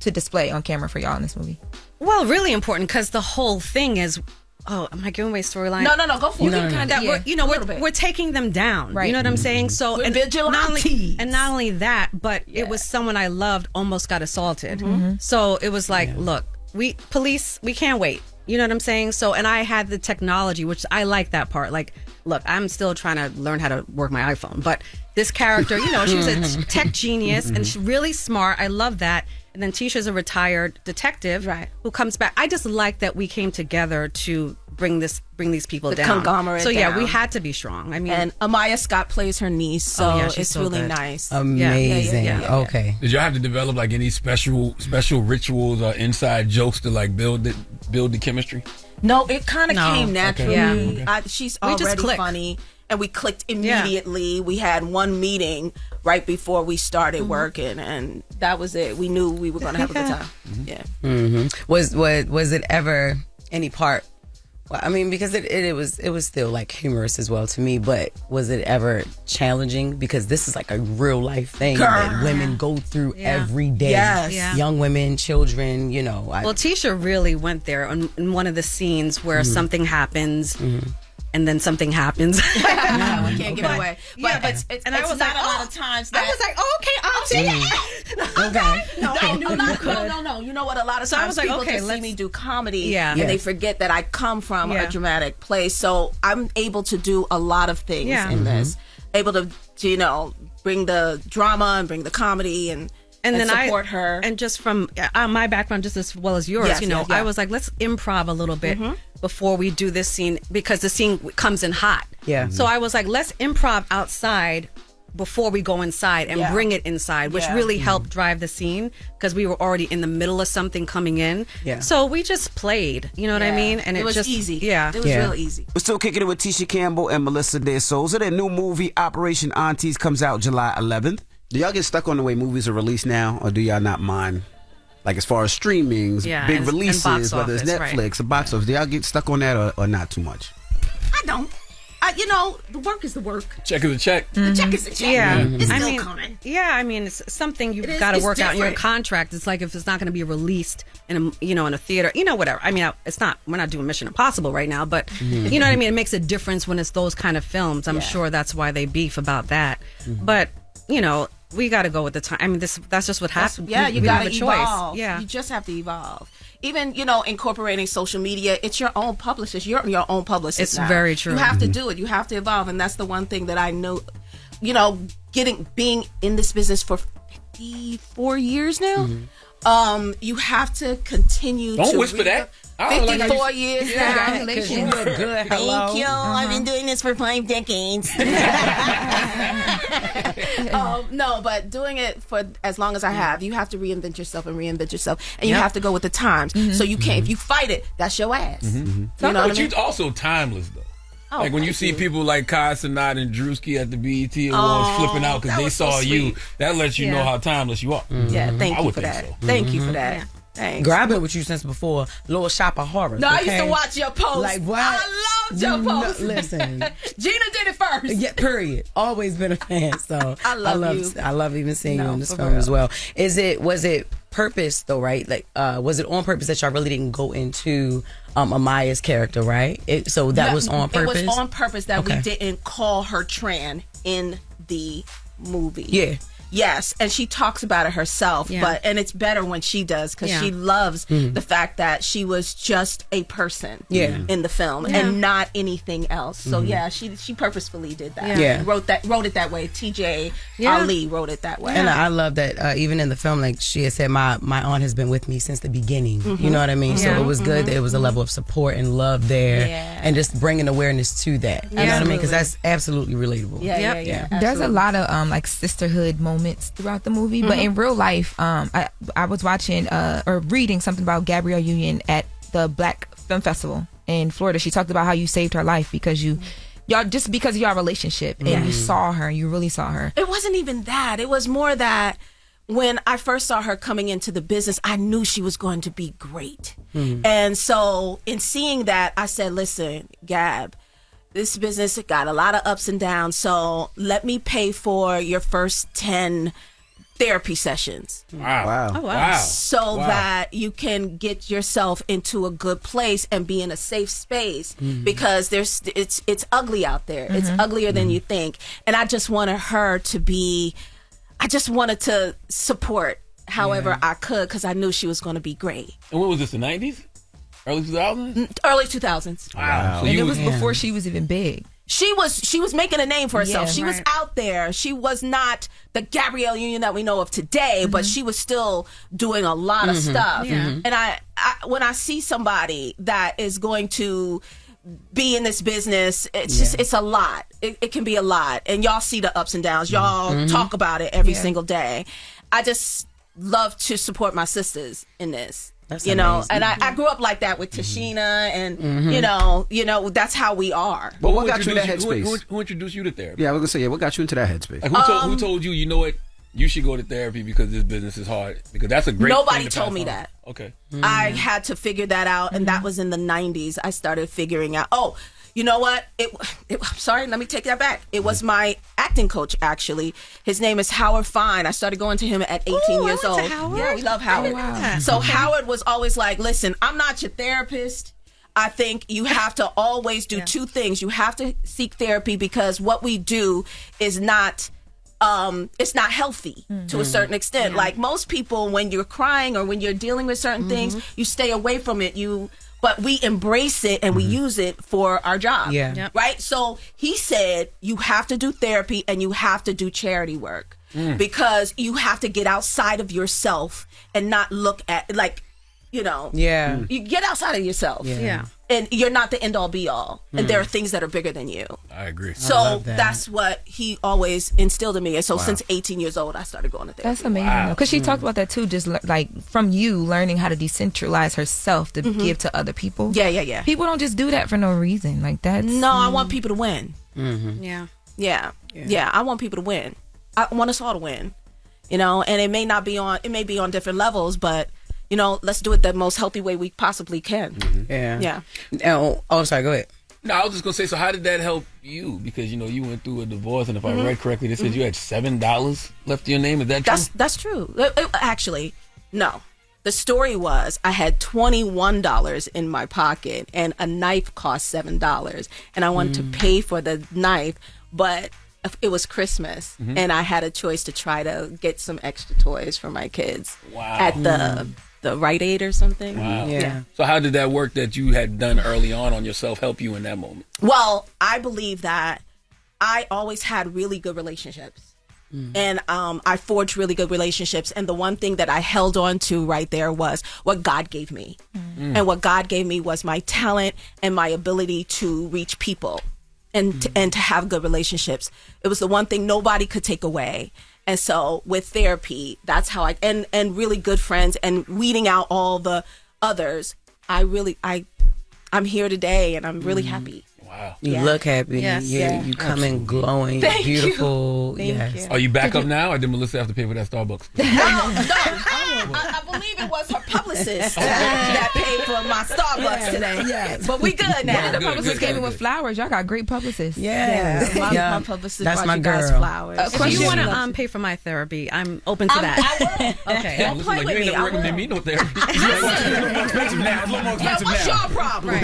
to display on camera for y'all in this movie? Well, really important because the whole thing is. Oh, am I giving away storyline? No, go for it. We're taking them down. Right. You know what I'm saying? So We're and vigilantes. not only that, but it was someone I loved almost got assaulted. So it was like, look, we can't wait. You know what I'm saying? So, and I had the technology, which I like that part. Like, look, I'm still trying to learn how to work my iPhone, but this character, she was a tech genius and she's really smart. I love that. And then Tisha's a retired detective who comes back. I just like that we came together to bring these people The down. conglomerate So yeah, down. we had to be strong. I mean, And Amaya Scott plays her niece, so yeah, she's it's so really good. nice. amazing. Yeah. Okay. Did y'all have to develop like any special rituals or inside jokes to like build the chemistry? No, it kind of came naturally. Okay. Yeah. She's We just already click. funny, and we clicked immediately. We had one meeting right before we started working, and that was it. We knew we were going to have a good time. Yeah. Was it ever any part? Well, I mean, because it was still like humorous as well to me, but was it ever challenging? Because this is like a real life thing that women go through every day. Yes. Yeah. Young women, children, Well, Tisha really went there in one of the scenes where something happens. and then something happens. We can't give it away. But it's and I was not like, a lot of times that I was like, oh, okay, Auntie. No. You know what? A lot of So I times was like, people okay, just see me do comedy, Yeah. and they forget that I come from Yeah. a dramatic place. So I'm able to do a lot of things Yeah. in this. Able to, bring the drama and bring the comedy and then support her. And just from my background, just as well as yours, Yes, yes, yeah. I was like, let's improv a little bit before we do this scene, because the scene comes in hot. Yeah. So I was like, let's improv outside before we go inside and bring it inside, which really helped drive the scene, because we were already in the middle of something coming in. Yeah. So we just played, you know what I mean? And it was just easy. Yeah. It was real easy. We're still kicking it with Tisha Campbell and Melissa De Souza. Their new movie, Operation Aunties, comes out July 11th. Do y'all get stuck on the way movies are released now, or do y'all not mind? Like as far as streamings, big and releases, box whether it's office, Netflix or box office, do y'all get stuck on that or not too much? I don't. The work is the work. Check is a check. The check is a check. Yeah. It's I still mean, coming. Yeah, I mean, it's something you've It is- got to it's work out in your different. contract. It's like if it's not going to be released in a theater, whatever. I mean, it's not. We're not doing Mission Impossible right now, but you know what I mean. It makes a difference when it's those kind of films. I'm sure that's why they beef about that. But we got to go with the time. I mean, that's just what happens. Yeah, you We got don't to have a choice. evolve. Yeah, You just have to evolve. Even, incorporating social media, it's your own publicist. You're your own publicist. It's now. very true. You have to do it. You have to evolve. And that's the one thing that I know, being in this business for 54 years now, you have to continue Don't to whisper that. I don't like how 54 you- years now. Congratulations. Good. Hello. Thank you. I've been doing this for 5 decades. No, but doing it for as long as I have, you have to reinvent yourself, and you have to go with the times. So you can't. If you fight it, that's your ass. You know what I mean? You're also timeless though. Oh, Like when you see people like Kai Cenat and Drewski at the BET Awards flipping out because that they was so saw you, sweet. that lets you know how timeless you are. Yeah, thank I you would for think that. so. Thank you for that. Thanks. Girl, I've been with you since before Little Shop of Horrors. No, I okay? used to watch your posts. Like what? I loved your posts. Listen. Gina did it first. Yeah, period. Always been a fan. So I love you. I love even seeing you in this for film real. as well. Was it purpose though, right? Like, was it on purpose that y'all really didn't go into Amaya's character, right? So that was on purpose. It was on purpose that Okay. we didn't call her Tran in the movie. Yeah. Yes, and she talks about it herself, Yeah. and it's better when she does, because Yeah. she loves the fact that she was just a person in the film and not anything else. So yeah, she purposefully did that. Yeah. Wrote it that way. TJ Yeah. Ali wrote it that way. And I love that even in the film, like she had said, my aunt has been with me since the beginning. You know what I mean? So Yeah. it was good that it was a level of support and love there, and just bringing awareness to that. You know what I mean? Because that's absolutely relatable. Yeah. There's a lot of like sisterhood moments throughout the movie, but in real life, I was watching or reading something about Gabrielle Union at the Black Film Festival in Florida. She talked about how you saved her life because y'all just because of your relationship, and you saw her, you really saw her. It wasn't even that. It was more that when I first saw her coming into the business, I knew she was going to be great. And so in seeing that, I said, listen, Gab, this business got a lot of ups and downs, so let me pay for your first 10 therapy sessions. Wow. Oh, wow. So that you can get yourself into a good place and be in a safe space, because it's ugly out there. It's uglier than you think. And I just wanted her to I just wanted to support however I could, because I knew she was going to be great. And what was this, the 90s? Early 2000s? Early 2000s. Wow. So And you it was before she was even big. She was making a name for herself. Yeah, She was out there. She was not the Gabrielle Union that we know of today, but she was still doing a lot of stuff. Yeah. And I when I see somebody that is going to be in this business, it's just it's a lot. It can be a lot. And y'all see the ups and downs. Y'all talk about it every single day. I just love to support my sisters in this. That's you know, amazing. and I grew up like that with Tashina, and you know that's how we are. But what got you in that introduced headspace? Who introduced you to therapy? Yeah, I was gonna say, what got you into that headspace? Like who told you, you know what, you should go to therapy because this business is hard? Because that's a great Nobody thing to told pass me on. that. Okay. I had to figure that out, and that was in the 90s. I started figuring out, you know what? I'm sorry, let me take that back. It was my acting coach, actually. His name is Howard Fine. I started going to him at 18 years old. Yeah, we love Howard. Wow. So Howard was always like, listen, I'm not your therapist. I think you have to always do two things. You have to seek therapy because what we do is not it's not healthy to a certain extent. Yeah. Like most people, when you're crying or when you're dealing with certain things, you stay away from it. But we embrace it and we use it for our job. Yeah. Yep. Right? So he said you have to do therapy and you have to do charity work because you have to get outside of yourself and not look at you get outside of yourself. Yeah. And you're not the end all be all. And there are things that are bigger than you. I agree. So that's what he always instilled in me. And so since 18 years old, I started going to therapy. That's amazing. Because she talked about that too, just like from you learning how to decentralize herself to give to other people. Yeah. People don't just do that for no reason. Like that's No, I want people to win. Yeah. Yeah. I want people to win. I want us all to win. And it may be on different levels, but let's do it the most healthy way we possibly can. Yeah. Oh, I'm sorry. Go ahead. No, I was just gonna say. So, how did that help you? Because you went through a divorce, and if I read correctly, they said you had $7 left in your name. Is that true? That's true. Actually, no. The story was I had $21 in my pocket, and a knife cost $7, and I wanted to pay for the knife, but it was Christmas, and I had a choice to try to get some extra toys for my kids at the Rite Aid or something. Wow. Yeah. So how did that work that you had done early on yourself help you in that moment? Well, I believe that I always had really good relationships. And I forged really good relationships. And the one thing that I held on to right there was what God gave me. And what God gave me was my talent and my ability to reach people and to have good relationships. It was the one thing nobody could take away. And so with therapy, that's how and really good friends and weeding out all the others, I'm here today and I'm really happy. Wow. You look happy. Yes. You come in glowing, Thank you. beautiful. Thank you. Are you back up now, or did Melissa have to pay for that Starbucks? No, I believe it was her publicist that paid for my Starbucks today. Yes. But we good now. The publicist came in with flowers. Y'all got great publicists. Yes. My publicist That's brought my you guys girl. flowers. If you want to pay for my therapy, I'm open to that. I will. Okay. Don't play Like, with you ain't me. never I recommend will. me no therapy. It's a little more expensive now. It's a little more Yeah, expensive what's now. your problem?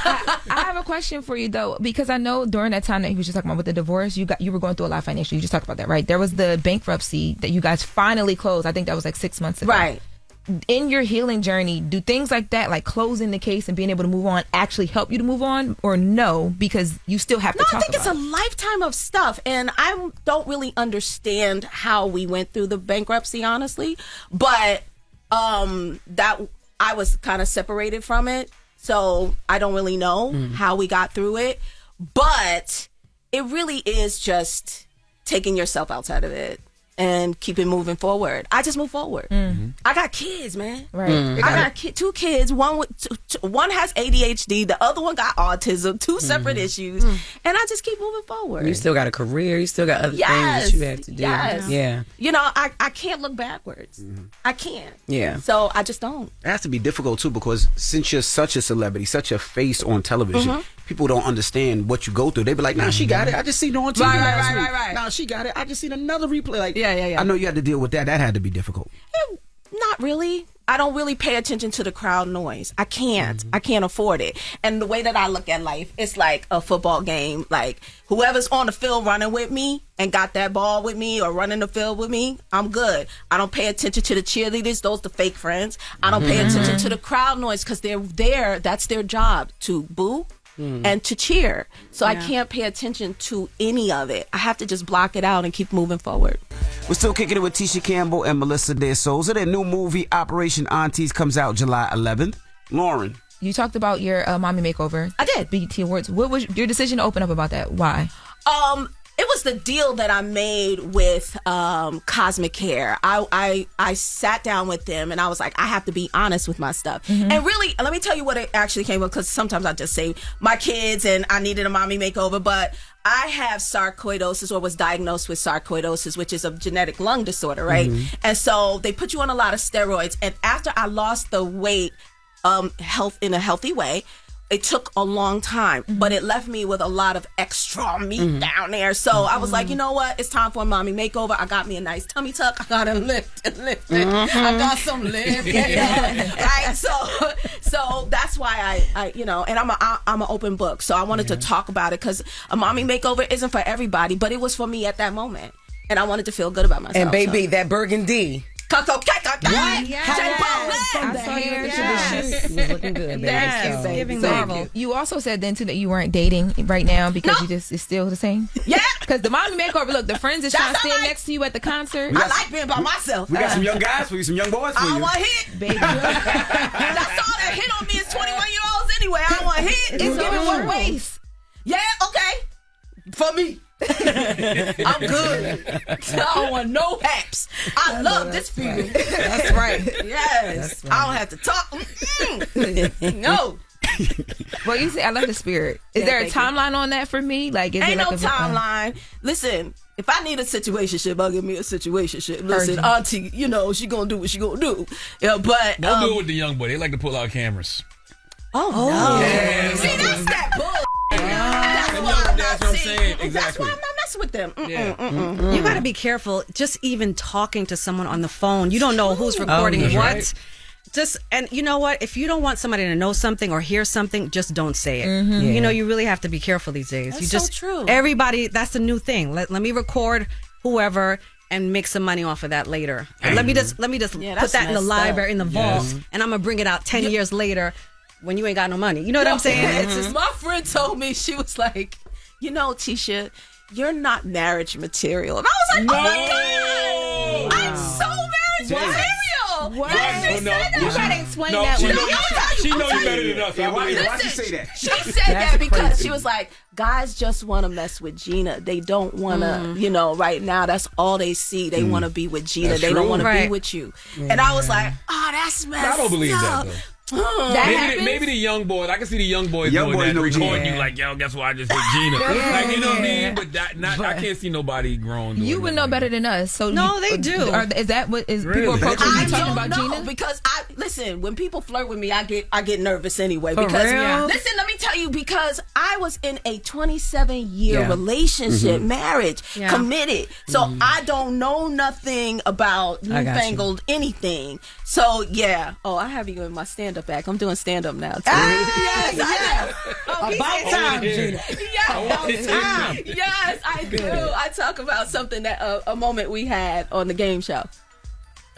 I have a question for you though, because I know during that time that he was just talking about with the divorce, you were going through a lot financially. You just talked about that, right? There was the bankruptcy that you guys finally closed. I think that was like 6 months ago. Right. In your healing journey, do things like that, like closing the case and being able to move on, actually help you to move on, or no? Because you still have to talk about it. I think it's a lifetime of stuff, and I don't really understand how we went through the bankruptcy, honestly. But that I was kind of separated from it, so I don't really know how we got through it. But it really is just taking yourself outside of it and keep it moving forward. I just move forward. I got kids, man. Right. I got two kids. One has ADHD. The other one got autism. Two separate issues. And I just keep moving forward. You still got a career. You still got other things that you have to do. Yes. Yeah. I can't look backwards. I can't. Yeah. So I just don't. It has to be difficult too, because since you're such a celebrity, such a face on television, people don't understand what you go through. They be like, "Nah, she got it. I just seen her on TV last week. Right. Nah, she got it. I just seen another replay." Like, Yeah. I know you had to deal with that. That had to be difficult. Not really. I don't really pay attention to the crowd noise. I can't. I can't afford it. And the way that I look at life, it's like a football game. Like whoever's on the field running with me and got that ball with me or running the field with me, I'm good. I don't pay attention to the cheerleaders. Those the fake friends. I don't pay attention to the crowd noise because they're there. That's their job, to boo and to cheer. So I can't pay attention to any of it. I have to just block it out and keep moving forward. We're still kicking it with Tisha Campbell and Melissa De Souza. Their new movie, Operation Aunties, comes out July 11th. Loren. You talked about your mommy makeover. I did. BET Awards. What was your decision to open up about that? Why? It was the deal that I made with Cosmic Hair. I sat down with them and I was like, I have to be honest with my stuff. And really, let me tell you what it actually came with, because sometimes I just say my kids and I needed a mommy makeover, but I have sarcoidosis, or was diagnosed with sarcoidosis, which is a genetic lung disorder, right? And so they put you on a lot of steroids. And after I lost the weight in a healthy way, it took a long time, but it left me with a lot of extra meat down there. So I was like, you know what? It's time for a mommy makeover. I got me a nice tummy tuck. I got to lift it. I got some lift. Right? So that's why I and I'm an open book. So I wanted to talk about it because a mommy makeover isn't for everybody, but it was for me at that moment, and I wanted to feel good about myself. And baby, that burgundy. What? From the hair to the shoes. Was looking good. Yes, giving so Marvel. You also said then too that you weren't dating right now because it's still the same. Yeah, because the mommy makeover. Look, the friends is trying to stand next to you at the concert. I like being by myself. We got some young guys for you, some young boys for you. I want hit, baby. That's all that hit on me is 21-year-olds anyway. I want hit. It's giving one waist. Yeah, okay, for me. I'm good. I don't want no haps. I love this feeling. That's right. Yes. That's right. I don't have to talk. No. Well, you say I love the spirit. Is there a timeline on that for me? Like, is ain't it like no timeline. Listen, if I need a situationship, I'll give me a situationship. Listen, auntie, she gonna do what she gonna do. Yeah, but don't do it with the young boy. They like to pull out cameras. Oh no! Yeah. See, that's that bull. That's what I'm saying. Exactly. That's why I'm not messing with them. You got to be careful. Just even talking to someone on the phone, you don't know who's recording what. Right. And you know what? If you don't want somebody to know something or hear something, just don't say it. Mm-hmm. You really have to be careful these days. That's you just so true. Everybody, that's the new thing. Let me record whoever and make some money off of that later. Let me just put that in the library, in the vault, and I'm gonna bring it out 10 years later when you ain't got no money. You know what I'm saying? It's just, my friend told me, she was like, Tisha, you're not marriage material. And I was like, oh my God, I'm so marriage material. What? Yes, You gotta explain that one. She knows you better than us. Why'd you say that? She said that because she was like, guys just want to mess with Gina. They don't want to, right now, that's all they see. They want to be with Gina. That's they don't true. want to Right. be with you. And I was like, oh, that's messed up. I don't believe that, though. Maybe the young boys. I can see the young boys doing that, recording you like, yo, guess what? I just hit Gina. Like, you know what I mean? But I can't see nobody grown. You would know better than us. So No, they do. Is that what is Really? people approaching you I talking don't about know Gina? because listen, when people flirt with me, I get nervous anyway. For Because real? listen, let me tell you, because I was in a 27-year relationship, marriage, committed. So I don't know nothing about newfangled anything. So yeah. Oh, I have you in my stand-up act. I'm doing stand-up now too. Yes. About time, Gina. Yes, I do. I talk about something that a moment we had on the game show.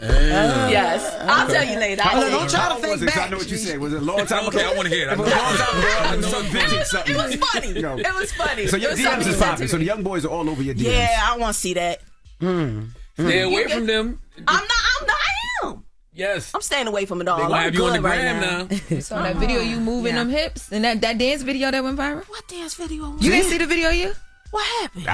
Yes, I'll tell you later. Don't try to fake back. I know what you said. Was it a long time ago? Okay, I want to hear it. It was a long time ago. I know something. It was funny. It was funny. So your DMs is popping. So the young boys are all over your DMs. Yeah, I want to see that. Stay away from them. I am. Yes. I'm staying away from it all. They gonna I'm have you on the good right gram now. So that video you moving them hips and that dance video that went viral. What dance video? You didn't see the video, you? What happened?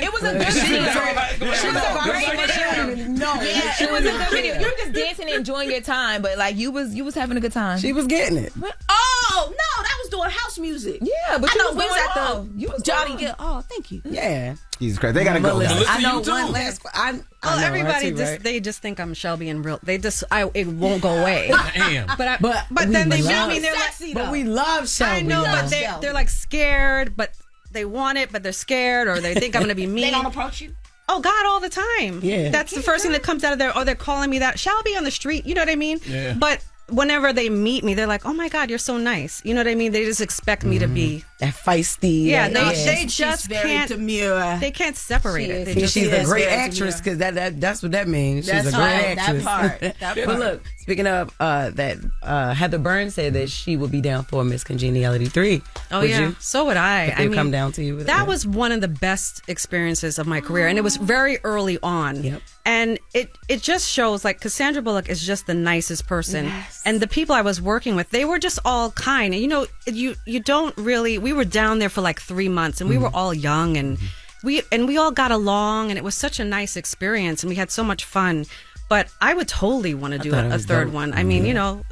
It was a good video. She was a great video. No, It was a good video. You were just dancing and enjoying your time, but like you was having a good time. She was getting it. Oh no, that was doing house music. Yeah, but I you know was we was going at off. You the was Johnny going Gill. off. Oh, thank you. Yeah. Jesus Christ, they gotta go. I know you too. one last. I know, everybody Arce, right? they just think I'm Shelby and real. They just it won't go away. Damn. But we then they love- meet me. They're like, Sexy, But though. we love Shelby. I know, y'all. but they're like scared, but they want it, but they're scared, or they think I'm gonna be mean. They don't approach you. Oh God, all the time. Yeah. That's the first thing that comes out of their. Oh, they're calling me that. Shelby on the street. You know what I mean? Yeah. But whenever they meet me, they're like, "Oh my God, you're so nice." You know what I mean? They just expect me to be. That feisty. Yeah, that- they just very can't. demure. They can't separate it. They See, just, she's a is great very actress demure. because that's what that means. She's That's a great right, actress. that part. But look, speaking of that, Heather Burns said that she would be down for Miss Congeniality 3. Oh Would yeah, you? so would I. If they come down to you with that it? was one of the best experiences of my career, and it was very early on. Yep. And it just shows like Cassandra Bullock is just the nicest person, and the people I was working with, they were just all kind. And you don't really. We were down there for like 3 months, and we were all young, and we all got along, and it was such a nice experience, and we had so much fun. But I would totally want to do thought it a was third dope. one. I mean,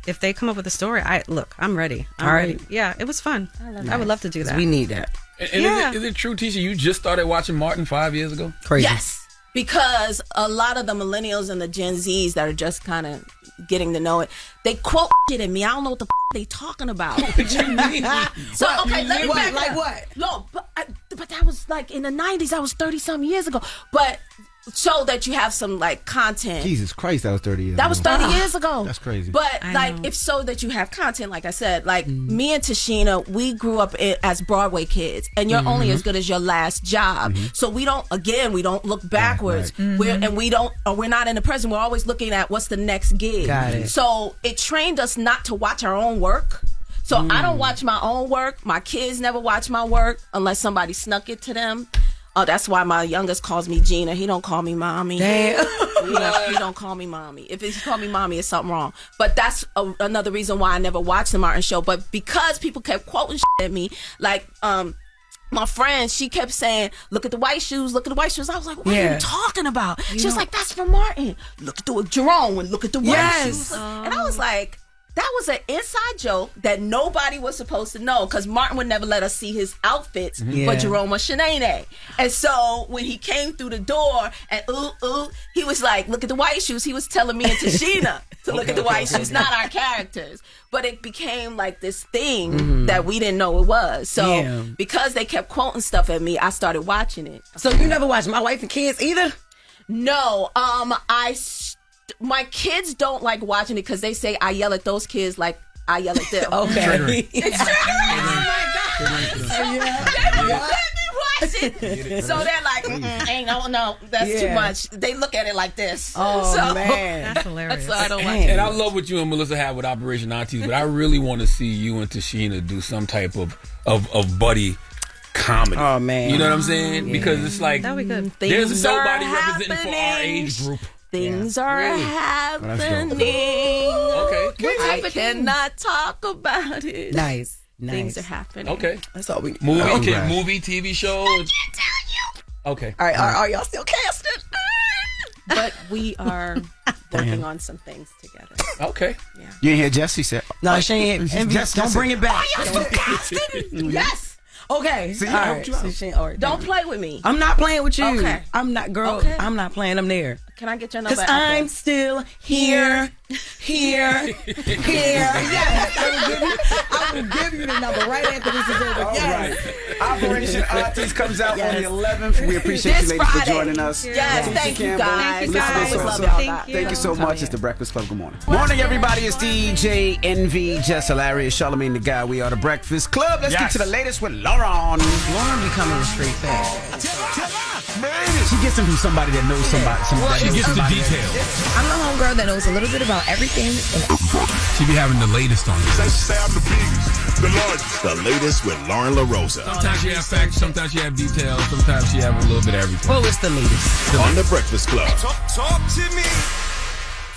if they come up with a story, I'm ready. I'm All ready. right. Yeah, it was fun. I would love to do that. We need that. And is it true, Tisha, you just started watching Martin 5 years ago? Crazy. Yes, because a lot of the millennials and the Gen Zs that are just kind of getting to know it, they quote shit at me. I don't know what the they talking about. What you mean? So okay, let me back like up. what? No, but that was like in the 90s. That was 30-something years ago. But so that you have some like content. Jesus Christ, that was 30 years That ago. was 30 years ago. That's crazy. But like, if so that you have content, like I said, like me and Tashina, we grew up as Broadway kids, and you're only as good as your last job. So we don't look backwards. We're not in the present. We're always looking at what's the next gig. Got it. So it trained us not to watch our own work. So I don't watch my own work. My kids never watch my work unless somebody snuck it to them. Oh, that's why my youngest calls me Gina. He don't call me mommy. Damn. He don't call me mommy. If he call me mommy, it's something wrong. But that's another reason why I never watched the Martin show. But because people kept quoting shit at me, like my friend, she kept saying, "Look at the white shoes. Look at the white shoes." I was like, "What are you talking about?" She was like, "That's from Martin. Look at the Jerome and look at the white shoes." And I was like, that was an inside joke that nobody was supposed to know, because Martin would never let us see his outfits, but Jerome or Shanae. And so when he came through the door and he was like, "Look at the white shoes." He was telling me and Tashina to look at the white shoes, not our characters. But it became like this thing that we didn't know it was. So because they kept quoting stuff at me, I started watching it. So you never watched My Wife and Kids either? No, my kids don't like watching it because they say I yell at those kids like I yell at them. Okay. It's triggering. Let me watch it. So they're like, ain't no, that's too much. They look at it like this. Oh, man. That's hilarious. So I don't like it. And I love what you and Melissa have with Operation Aunties, but I really want to see you and Tashina do some type of buddy comedy. Oh, man. You know what I'm saying? Because it's like, That'd be good. there's nobody representing for our age group. Things are happening. Okay. I cannot talk about it. Nice. Things are happening. Okay. That's all we need. Movie, TV show. I can't tell you. Okay. All right. Are y'all still casted? But we are working on some things together. Okay. Yeah. You ain't hear Jess? She said, No, she ain't. Don't bring it back. Are y'all still casting? Yes. Okay. See, all right. Don't play with me. I'm not playing with you. Okay. I'm not, girl. Okay. I'm not playing. I'm there. Can I get your number? Because I'm still here. Yes. I will give you the number right after this is over. Yes. Operation Aunties comes out on the 11th. We appreciate This you ladies Friday. for joining us. Yes, Tisha thank you Campbell, guys. Melissa I always love Sosua. y'all guys. Thank you so much. It's the Breakfast Club. Good morning. Morning, everybody. It's DJ NV, Jess Hilarious, Charlamagne the Guy. We are the Breakfast Club. Let's get to the latest with Loren. Lauren be coming with straight facts. She gets them from somebody that knows somebody. She gets the details. I'm the homegirl that knows a little bit about everything. She be having the latest on you. They say I'm the biggest, the largest. The latest with LoRosa. Sometimes you have facts, sometimes you have details, sometimes you have a little bit of everything. Well, it's the latest. On the Breakfast Club. Talk to me.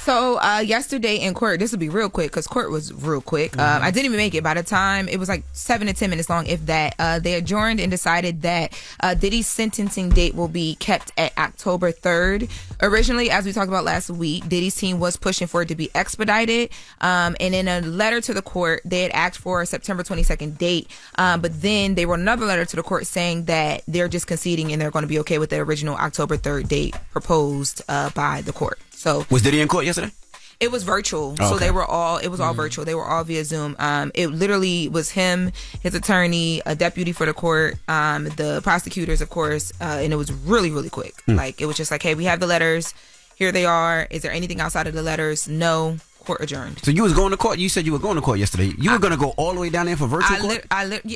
So yesterday in court, this will be real quick because court was real quick. I didn't even make it. By the time it was like 7 to 10 minutes long, if that. They adjourned and decided that Diddy's sentencing date will be kept at October 3rd. Originally, as we talked about last week, Diddy's team was pushing for it to be expedited. And in a letter to the court, they had asked for a September 22nd date. But then they wrote another letter to the court saying that they're just conceding and they're going to be okay with the original October 3rd date proposed by the court. So was Diddy in court yesterday? It was virtual. Oh, so okay. it was all virtual. They were all via Zoom. It literally was him, his attorney, a deputy for the court, the prosecutors, of course, and it was really, really quick. Like, it was just like, hey, we have the letters. Here they are. Is there anything outside of the letters? No. Court adjourned. So you was going to court? You said you were going to court yesterday. You were going to go all the way down there for virtual court?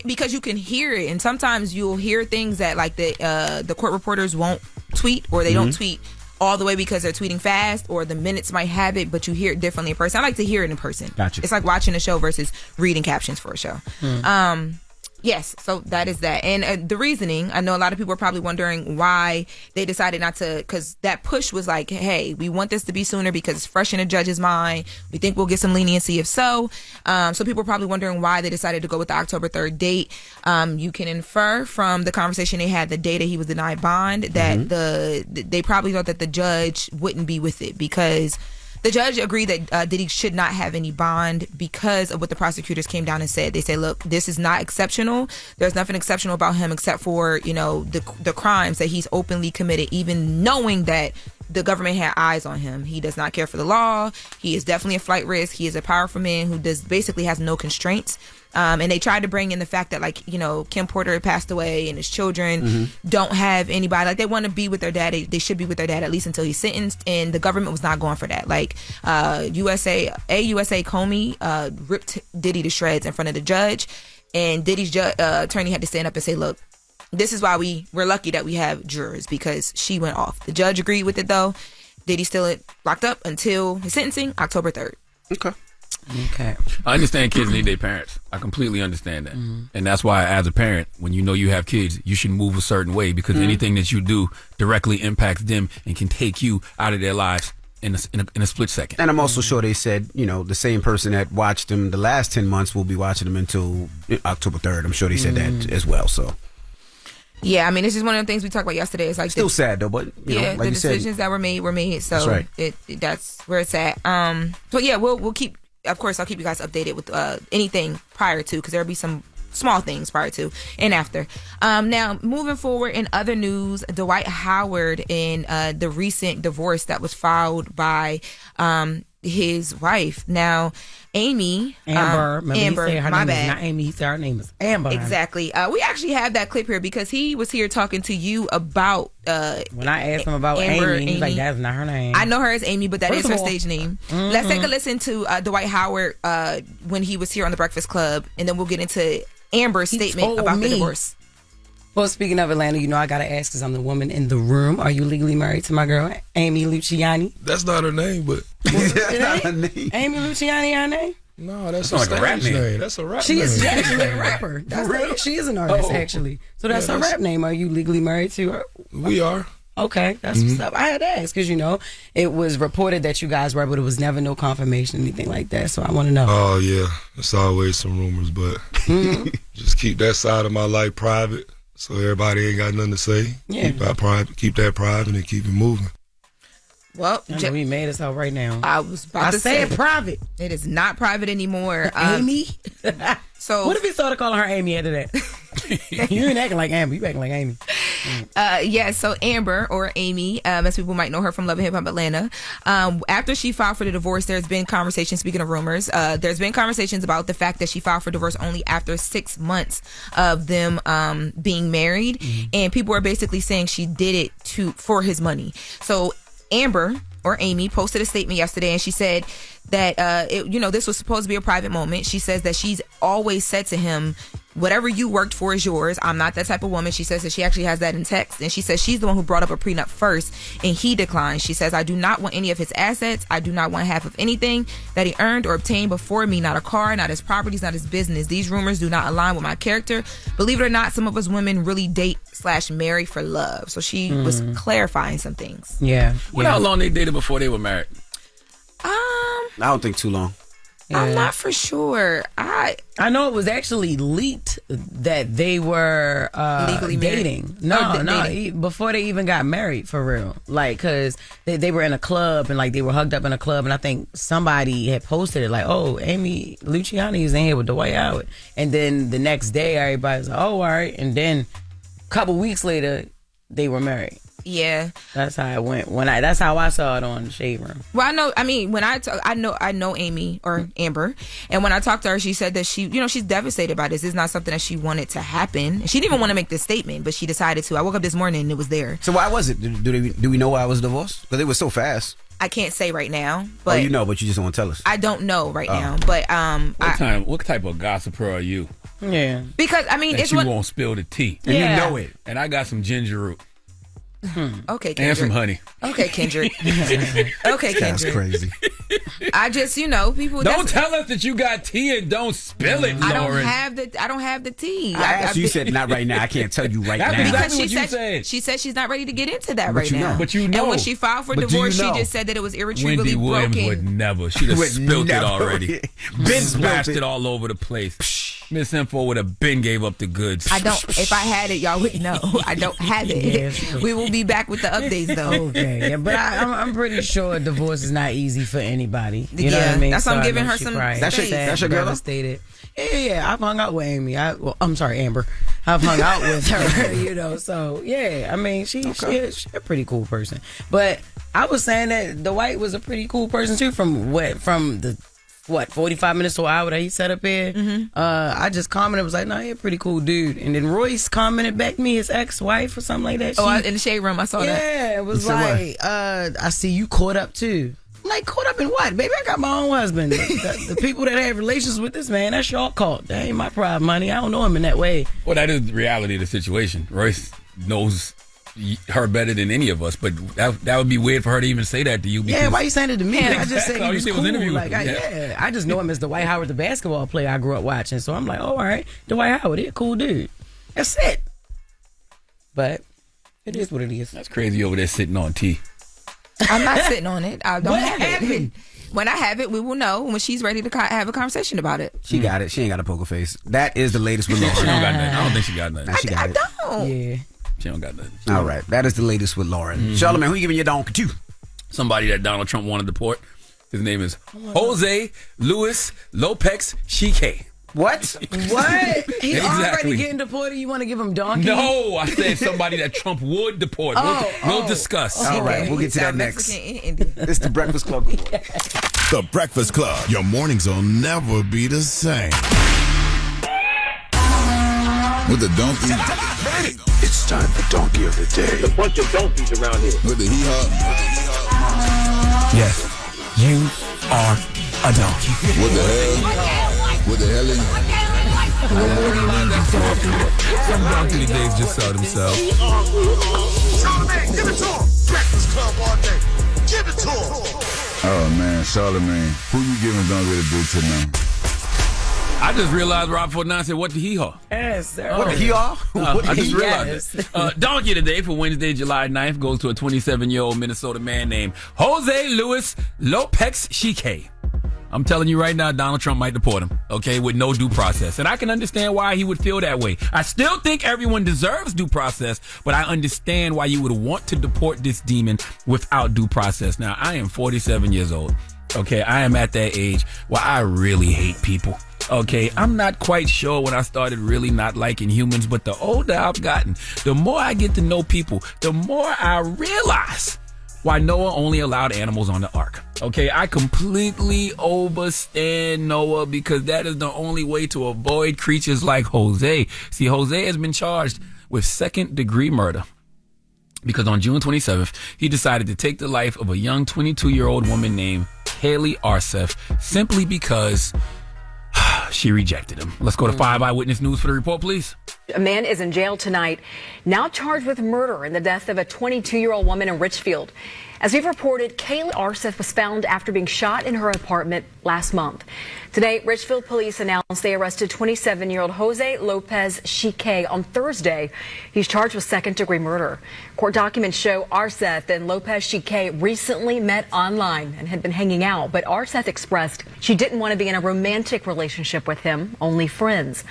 Because you can hear it, and sometimes you'll hear things that like the court reporters won't tweet, or they don't tweet all the way because they're tweeting fast, or the minutes might have it, but you hear it differently in person. I like to hear it in person. Gotcha. It's like watching a show versus reading captions for a show. Yes, so that is that. And the reasoning, I know a lot of people are probably wondering why they decided not to, because that push was like, hey, we want this to be sooner because it's fresh in the judge's mind. We think we'll get some leniency if so. So people are probably wondering why they decided to go with the October 3rd date. You can infer from the conversation they had the day that he was denied bond that they probably thought that the judge wouldn't be with it, because the judge agreed that Diddy should not have any bond because of what the prosecutors came down and said. They say, look, this is not exceptional. There's nothing exceptional about him except for, the crimes that he's openly committed, even knowing that the government had eyes on him. He does not care for the law. He is definitely a flight risk. He is a powerful man who basically has no constraints. And they tried to bring in the fact that, like, you know, Kim Porter passed away and his children don't have anybody. Like, they want to be with their dad. They should be with their dad at least until he's sentenced. And the government was not going for that. Like, USA Comey ripped Diddy to shreds in front of the judge. And Diddy's attorney had to stand up and say, look, this is why we're lucky that we have jurors, because she went off. The judge agreed with it, though. Diddy's still locked up until his sentencing, October 3rd. Okay. I understand kids need their parents. I completely understand that. And that's why, as a parent, when you know you have kids, you should move a certain way, because anything that you do directly impacts them and can take you out of their lives in a split second. And I'm also sure they said, you know, the same person that watched them the last 10 months will be watching them until October 3rd. I'm sure they said that as well. So, yeah, I mean, it's just one of the things we talked about yesterday. It's like still sad though, but you know, like the you decisions that were made. So that's right. That's where it's at. So yeah, we'll keep. Of course, I'll keep you guys updated with anything prior to, because there'll be some small things prior to and after. Now, moving forward in other news, Dwight Howard and the recent divorce that was filed by his wife. Now, Amber, he said her my name bad. is not Amy. He said her name is Amber. Exactly. We actually have that clip here because he was here talking to you about. When I asked him about Amy, he's like, "That's not her name." I know her as Amy, but that is her stage name. Mm-hmm. Let's take a listen to Dwight Howard when he was here on the Breakfast Club, and then we'll get into Amber's statement about the divorce. Well, speaking of Atlanta, you know I gotta ask, because I'm the woman in the room. Are you legally married to my girl, Amy Luciani? That's not her name, but that's not her name. Amy Luciani, her name? No, that's like a rap name. That's a rap name. She is actually a rapper. She is an artist, actually. So that's her rap name. Are you legally married to her? We are. Okay, that's what's up. I had to ask because, you know, it was reported that you guys were, but it was never no confirmation, anything like that. So I want to know. Oh, yeah. It's always some rumors, but just keep that side of my life private so everybody ain't got nothing to say. Yeah. Keep that private and keep it moving. Well, we made us out right now. I was about to say private. It is not private anymore. Amy? So what if he started calling her Amy after that? You ain't acting like Amber. You acting like Amy. Yeah, so Amber, or Amy, as people might know her from Love and Hip Hop Atlanta, after she filed for the divorce, there's been conversations, speaking of rumors, there's been conversations about the fact that she filed for divorce only after 6 months of them being married. And people are basically saying she did it for his money. So Amber, or Amy, posted a statement yesterday, and she said that this was supposed to be a private moment. She says that she's always said to him, whatever you worked for is yours. I'm not that type of woman. She says that she actually has that in text, and she says she's the one who brought up a prenup first, and he declined. She says, I do not want any of his assets. I do not want half of anything that he earned or obtained before me. Not a car, not his properties, not his business. These rumors do not align with my character. Believe it or not, some of us women really date/marry for love. So she was clarifying some things. Yeah. How long they dated before they were married? I don't think too long. Yeah. I'm not for sure. I know it was actually leaked that they were legally dating. Before they even got married, for real. Like, because they were in a club and like they were hugged up in a club, and I think somebody had posted it like, "Oh, Amy Luciani is in here with Dwight Howard," and then the next day everybody was like, "Oh, all right," and then a couple weeks later they were married. Yeah, that's how it went. That's how I saw it on the Shade Room. Well, when I know Amy, or Amber, and when I talked to her, she said that she's devastated by this. It's not something that she wanted to happen. She didn't even want to make this statement, but she decided to. I woke up this morning and it was there. So why was it? Do we know why it was divorced? Because it was so fast. I can't say right now, but but you just don't want to tell us. I don't know right now, but what type of gossiper are you? Yeah, because it's won't spill the tea, and you know it. And I got some ginger root. Okay, Kendrick. And some honey. Okay, Kendrick. Okay, Kendrick. That's crazy. I just, people don't tell us that you got tea and don't spill it, Loren. I don't have the tea. I asked you said not right now. I can't tell you right now. Because she said she's not ready to get into that right now. But you know. And when she filed for divorce, she just said that it was irretrievably Wendy Williams broken. would never. She'd have spilled it already. Been splashed it all over the place. Miss Info would have been gave up the goods. I don't. If I had it, y'all would know. I don't have it. We will be back with the updates though. Okay, yeah, but I'm pretty sure divorce is not easy for anybody. You know what I mean? That's why I'm giving her some. That's your girl. Devastated. Yeah. I've hung out with Amy. I'm sorry, Amber. I've hung out with her, you know. So yeah, I mean, she's a pretty cool person. But I was saying that Dwight was a pretty cool person too. From the 45 minutes to an hour that he set up here. I just commented, was like, no, he's a pretty cool dude. And then Royce commented back to me, his ex-wife or something like that. In the shade room, I saw that. Yeah, it was like, I see you caught up too. I'm like, caught up in what? Baby, I got my own husband. The people that have relations with this man, that's your cult. That ain't my problem, honey. I don't know him in that way. Well, that is the reality of the situation. Royce knows her better than any of us, but that would be weird for her to even say that to you. Yeah, why you saying it to me? I just said he was cool. Was I just know him as Dwight Howard, the basketball player I grew up watching. So I'm like, oh, all right, Dwight Howard, he's a cool dude. That's it. But it is what it is. That's crazy over there sitting on tea. I'm not sitting on it. I don't have it. When I have it, we will know when she's ready to have a conversation about it. She got it. She ain't got a poker face. That is the latest with Loren. She don't got nothing. I don't think she got nothing. She got I don't. Yeah. She don't got nothing. All right. That is the latest with Loren. Charlamagne, who you giving your donkey to? Somebody that Donald Trump wanted to deport. His name is Jose Luis Lopez Chique. What? What? He Exactly. already getting deported? You want to give him donkey? No, I said somebody that Trump would deport. We'll discuss. All right, we'll get to that next. It's the Breakfast Club. The Breakfast Club. Your mornings will never be the same. With the donkey. It's time for Donkey of the Day. A bunch of donkeys around here. With the hee-haw. Yes, you are a donkey. What the hell? What the hell? Some donkey days just saw themselves. Charlamagne, give it to him. Breakfast Club all day. Give it to him. Oh man, Charlamagne, who you giving Donkey of the Day to now? I just realized Rob 49 said, what the hee-haw? Yes, sir. What the hee-haw? I just realized it. Donkey today for Wednesday, July 9th goes to a 27-year-old Minnesota man named Jose Luis Lopez Chique. I'm telling you right now, Donald Trump might deport him, okay, with no due process. And I can understand why he would feel that way. I still think everyone deserves due process, but I understand why you would want to deport this demon without due process. Now, I am 47 years old, okay? I am at that age where I really hate people. Okay, I'm not quite sure when I started really not liking humans, but the older I've gotten, the more I get to know people, the more I realize why Noah only allowed animals on the ark. Okay, I completely overstand Noah because that is the only way to avoid creatures like Jose. See, Jose has been charged with second-degree murder because on June 27th, he decided to take the life of a young 22-year-old woman named Kaylee Arce simply because she rejected him. Let's go to 5 Eyewitness News for the report, please. A man is in jail tonight, now charged with murder in the death of a 22-year-old woman in Richfield. As we've reported, Kaylee Arce was found after being shot in her apartment last month. Today, Richfield police announced they arrested 27-year-old Jose Lopez Chique on Thursday. He's charged with second-degree murder. Court documents show Arce and Lopez Chique recently met online and had been hanging out, but Arce expressed she didn't want to be in a romantic relationship with him, only friends.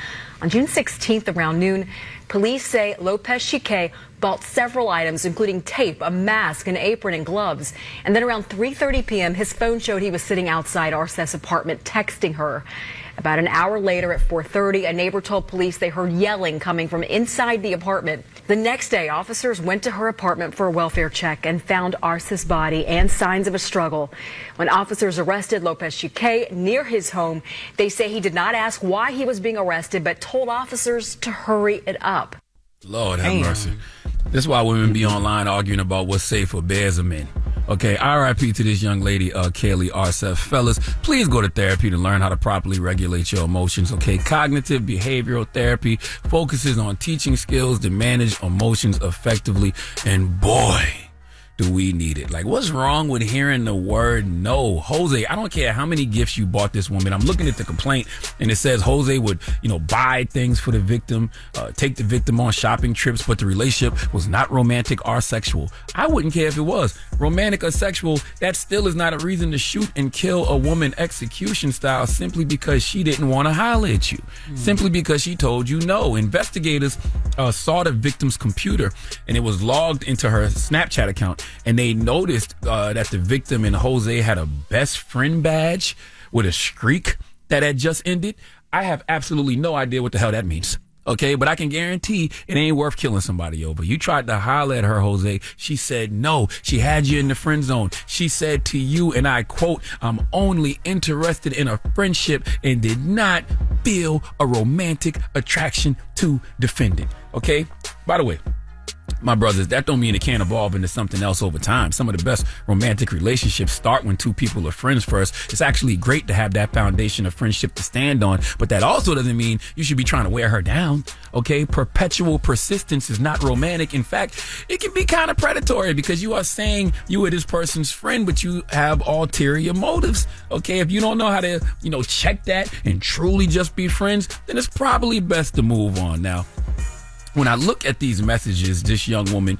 On June 16th around noon, police say Lopez Chique bought several items, including tape, a mask, an apron, and gloves. And then around 3:30 p.m., his phone showed he was sitting outside Arce's apartment texting her. About an hour later at 4:30, a neighbor told police they heard yelling coming from inside the apartment. The next day, officers went to her apartment for a welfare check and found Arce's body and signs of a struggle. When officers arrested Lopez Chique near his home, they say he did not ask why he was being arrested, but told officers to hurry it up. Lord have mercy. This is why women be online arguing about what's safe for bears or men. Okay, RIP to this young lady, Kaylee Arce. Fellas, please go to therapy to learn how to properly regulate your emotions. Okay, cognitive behavioral therapy focuses on teaching skills to manage emotions effectively. And boy, do we need it. Like, what's wrong with hearing the word no? Jose, I don't care how many gifts you bought this woman. I'm looking at the complaint, and it says Jose would, buy things for the victim, take the victim on shopping trips, but the relationship was not romantic or sexual. I wouldn't care if it was. Romantic or sexual, that still is not a reason to shoot and kill a woman execution style simply because she didn't want to holler at you. Simply because she told you no. Investigators saw the victim's computer, and it was logged into her Snapchat account. And they noticed that the victim and Jose had a best friend badge with a streak that had just ended. I have absolutely no idea what the hell that means. Okay, but I can guarantee it ain't worth killing somebody over. You tried to holler at her, Jose. She said no. She had you in the friend zone. She said to you, and I quote, "I'm only interested in a friendship," and did not feel a romantic attraction to defendant. Okay? By the way, my brothers, that don't mean it can't evolve into something else over time. Some of the best romantic relationships start when two people are friends first. It's actually great to have that foundation of friendship to stand on, but that also doesn't mean you should be trying to wear her down. Okay? Perpetual persistence is not romantic. In fact, it can be kind of predatory because you are saying you are this person's friend, but you have ulterior motives. Okay? If you don't know how to, check that and truly just be friends, then it's probably best to move on. Now, when I look at these messages this young woman,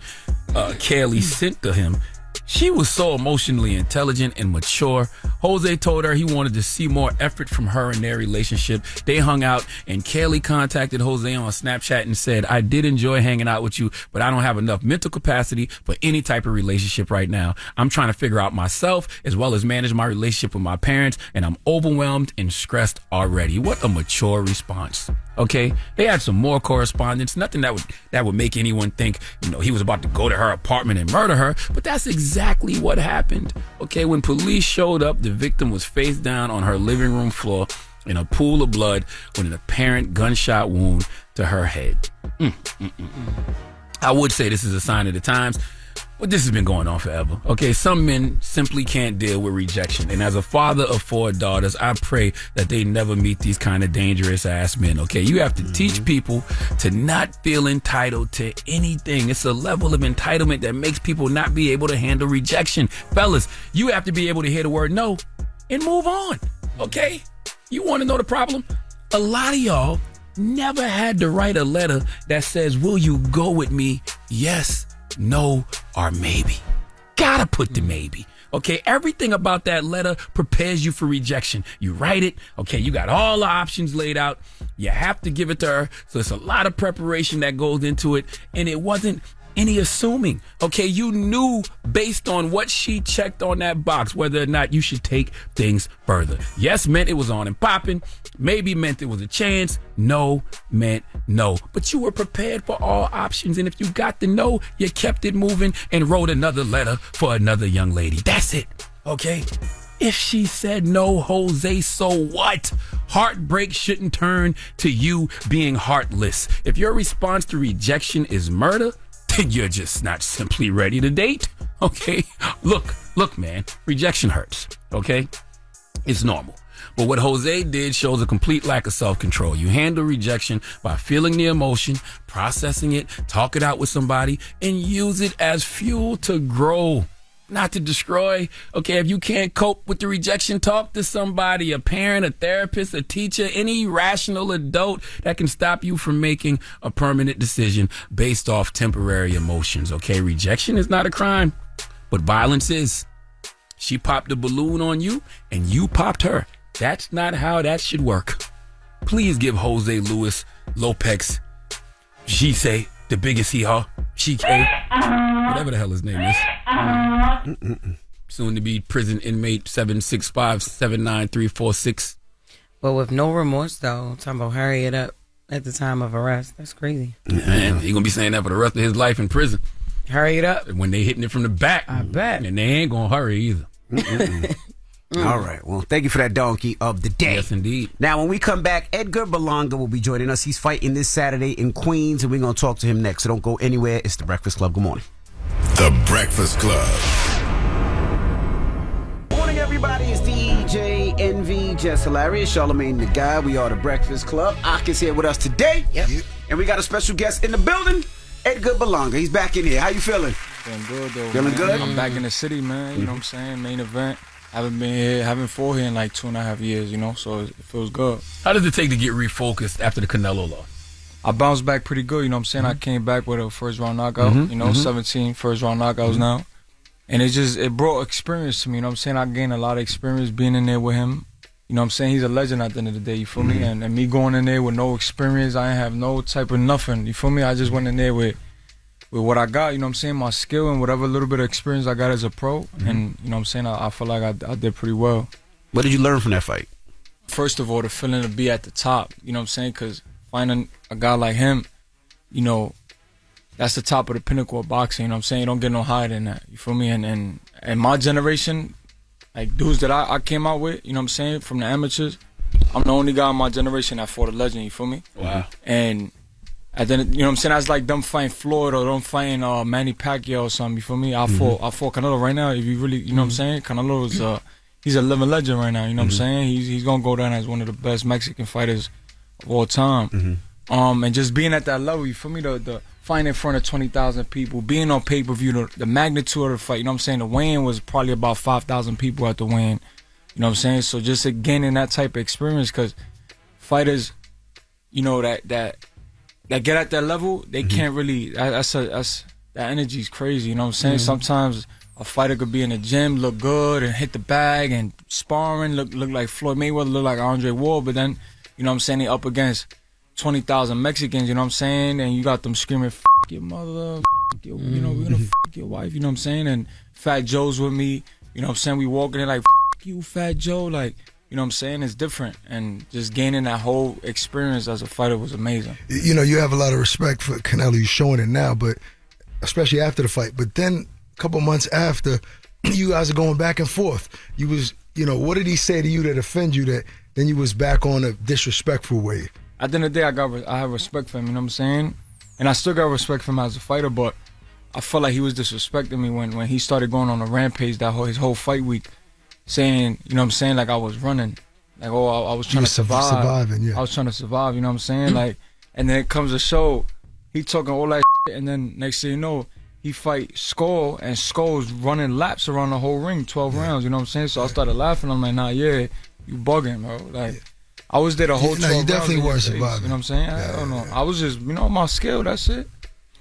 Kaylee, sent to him, she was so emotionally intelligent and mature. Jose told her he wanted to see more effort from her in their relationship. They hung out, and Kaylee contacted Jose on Snapchat and said, "I did enjoy hanging out with you, but I don't have enough mental capacity for any type of relationship right now. I'm trying to figure out myself as well as manage my relationship with my parents, and I'm overwhelmed and stressed already." What a mature response. Okay, they had some more correspondence, nothing that would make anyone think, he was about to go to her apartment and murder her, but that's exactly what happened. Okay, when police showed up, the victim was face down on her living room floor in a pool of blood with an apparent gunshot wound to her head. I would say this is a sign of the times, but this has been going on forever. Okay, some men simply can't deal with rejection. And as a father of 4 daughters, I pray that they never meet these kind of dangerous ass men. Okay, you have to teach people to not feel entitled to anything. It's a level of entitlement that makes people not be able to handle rejection. Fellas, you have to be able to hear the word no and move on. Okay? You want to know the problem? A lot of y'all never had to write a letter that says, "Will you go with me? Yes, no, or maybe." Gotta put the maybe. Okay, everything about that letter prepares you for rejection. You write it, okay, you got all the options laid out. You have to give it to her. So it's a lot of preparation that goes into it. And it wasn't any assuming. Okay, you knew based on what she checked on that box whether or not you should take things further. Yes meant it was on and popping. Maybe meant it was a chance. No meant no. But you were prepared for all options. And if you got the no, you kept it moving and wrote another letter for another young lady. That's it. Okay? If she said no, Jose, so what? Heartbreak shouldn't turn to you being heartless. If your response to rejection is murder, then you're just not simply ready to date. Okay? Look, man, rejection hurts. Okay? It's normal. But what Jose did shows a complete lack of self-control. You handle rejection by feeling the emotion, processing it, talk it out with somebody, and use it as fuel to grow, not to destroy. Okay, if you can't cope with the rejection, talk to somebody, a parent, a therapist, a teacher, any rational adult that can stop you from making a permanent decision based off temporary emotions. Okay, rejection is not a crime, but violence is. She popped a balloon on you, and you popped her. That's not how that should work. Please give Jose Luis Lopez, Gise, the biggest hee-haw, Chike, whatever the hell his name is. Soon to be prison inmate 765-79346. But with no remorse, though, talking about hurry it up at the time of arrest. That's crazy. Man, he gonna be saying that for the rest of his life in prison. Hurry it up. When they hitting it from the back. I bet. And they ain't gonna hurry either. All right. Well, thank you for that donkey of the day. Yes, indeed. Now, when we come back, Edgar Berlanga will be joining us. He's fighting this Saturday in Queens, and we're going to talk to him next. So don't go anywhere. It's The Breakfast Club. Good morning. The Breakfast Club. Morning, everybody. It's DJ NV, Jess Hilarious, Charlamagne the Guy. We are The Breakfast Club. Arce is here with us today. Yep. And we got a special guest in the building, Edgar Berlanga. He's back in here. How you feeling? Feeling good, though. Feeling man. good? I'm back in the city, man. You know what I'm saying? Main event. Haven't fought here in like 2.5 years, so it feels good. How does it take to get refocused after the Canelo loss? I bounced back pretty good, you know what I'm saying? I came back with a first round knockout, 17 first round knockouts now. And it brought experience to me, you know what I'm saying? I gained a lot of experience being in there with him. You know what I'm saying? He's a legend at the end of the day, you feel me? And me going in there with no experience, I ain't have no type of nothing, you feel me? I just went in there with what I got, you know what I'm saying, my skill and whatever little bit of experience I got as a pro. And, you know what I'm saying, I feel like I did pretty well. What did you learn from that fight? First of all, the feeling to be at the top, you know what I'm saying, because finding a guy like him, you know, that's the top of the pinnacle of boxing. You know what I'm saying? You don't get no higher than that. You feel me? And my generation, like dudes that I came out with, you know what I'm saying, from the amateurs, I'm the only guy in my generation that fought a legend. You feel me? Wow. And then, you know what I'm saying? That's like them fighting Floyd or them fighting Manny Pacquiao or something. You feel me? I fought Canelo right now. If you really, you know what I'm saying? Canelo is he's a living legend right now. You know what I'm saying? He's gonna go down as one of the best Mexican fighters of all time. And just being at that level, you feel me? The fighting in front of 20,000 people, being on pay-per-view, the magnitude of the fight. You know what I'm saying? The weigh-in was probably about 5,000 people at the weigh-in. You know what I'm saying? So just gaining that type of experience, because fighters, you know, that get at that level, they can't really. That energy's crazy. You know what I'm saying? Sometimes a fighter could be in the gym, look good, and hit the bag and sparring, look like Floyd Mayweather, look like Andre Ward, but then, you know what I'm saying, they up against 20,000 Mexicans. You know what I'm saying? And you got them screaming, "F your mother, f your, you know, we're gonna f your wife." You know what I'm saying? And Fat Joe's with me. You know what I'm saying? We walking in like, "F you, Fat Joe," like. You know what I'm saying? It's different. And just gaining that whole experience as a fighter was amazing. You know, you have a lot of respect for Canelo. You're showing it now, but especially after the fight. But then a couple months after, you guys are going back and forth. You was, you know, what did he say to you that offend you that then you was back on a disrespectful wave? At the end of the day, I have respect for him, you know what I'm saying? And I still got respect for him as a fighter, but I felt like he was disrespecting me when he started going on a rampage his whole fight week. Saying, you know what I'm saying, like I was running. Like, I was trying to survive. Surviving, yeah. I was trying to survive, you know what I'm saying? Like, and then it comes a show, he talking all that shit, and then next thing you know, he fight Skull, and Skull's running laps around the whole ring, 12 rounds, you know what I'm saying? So I started laughing. I'm like, nah, yeah, you bugging, bro. Like, I was there the whole 12 rounds. You definitely weren't surviving. You know what I'm saying? I don't know. I was just, you know, my skill, that's it.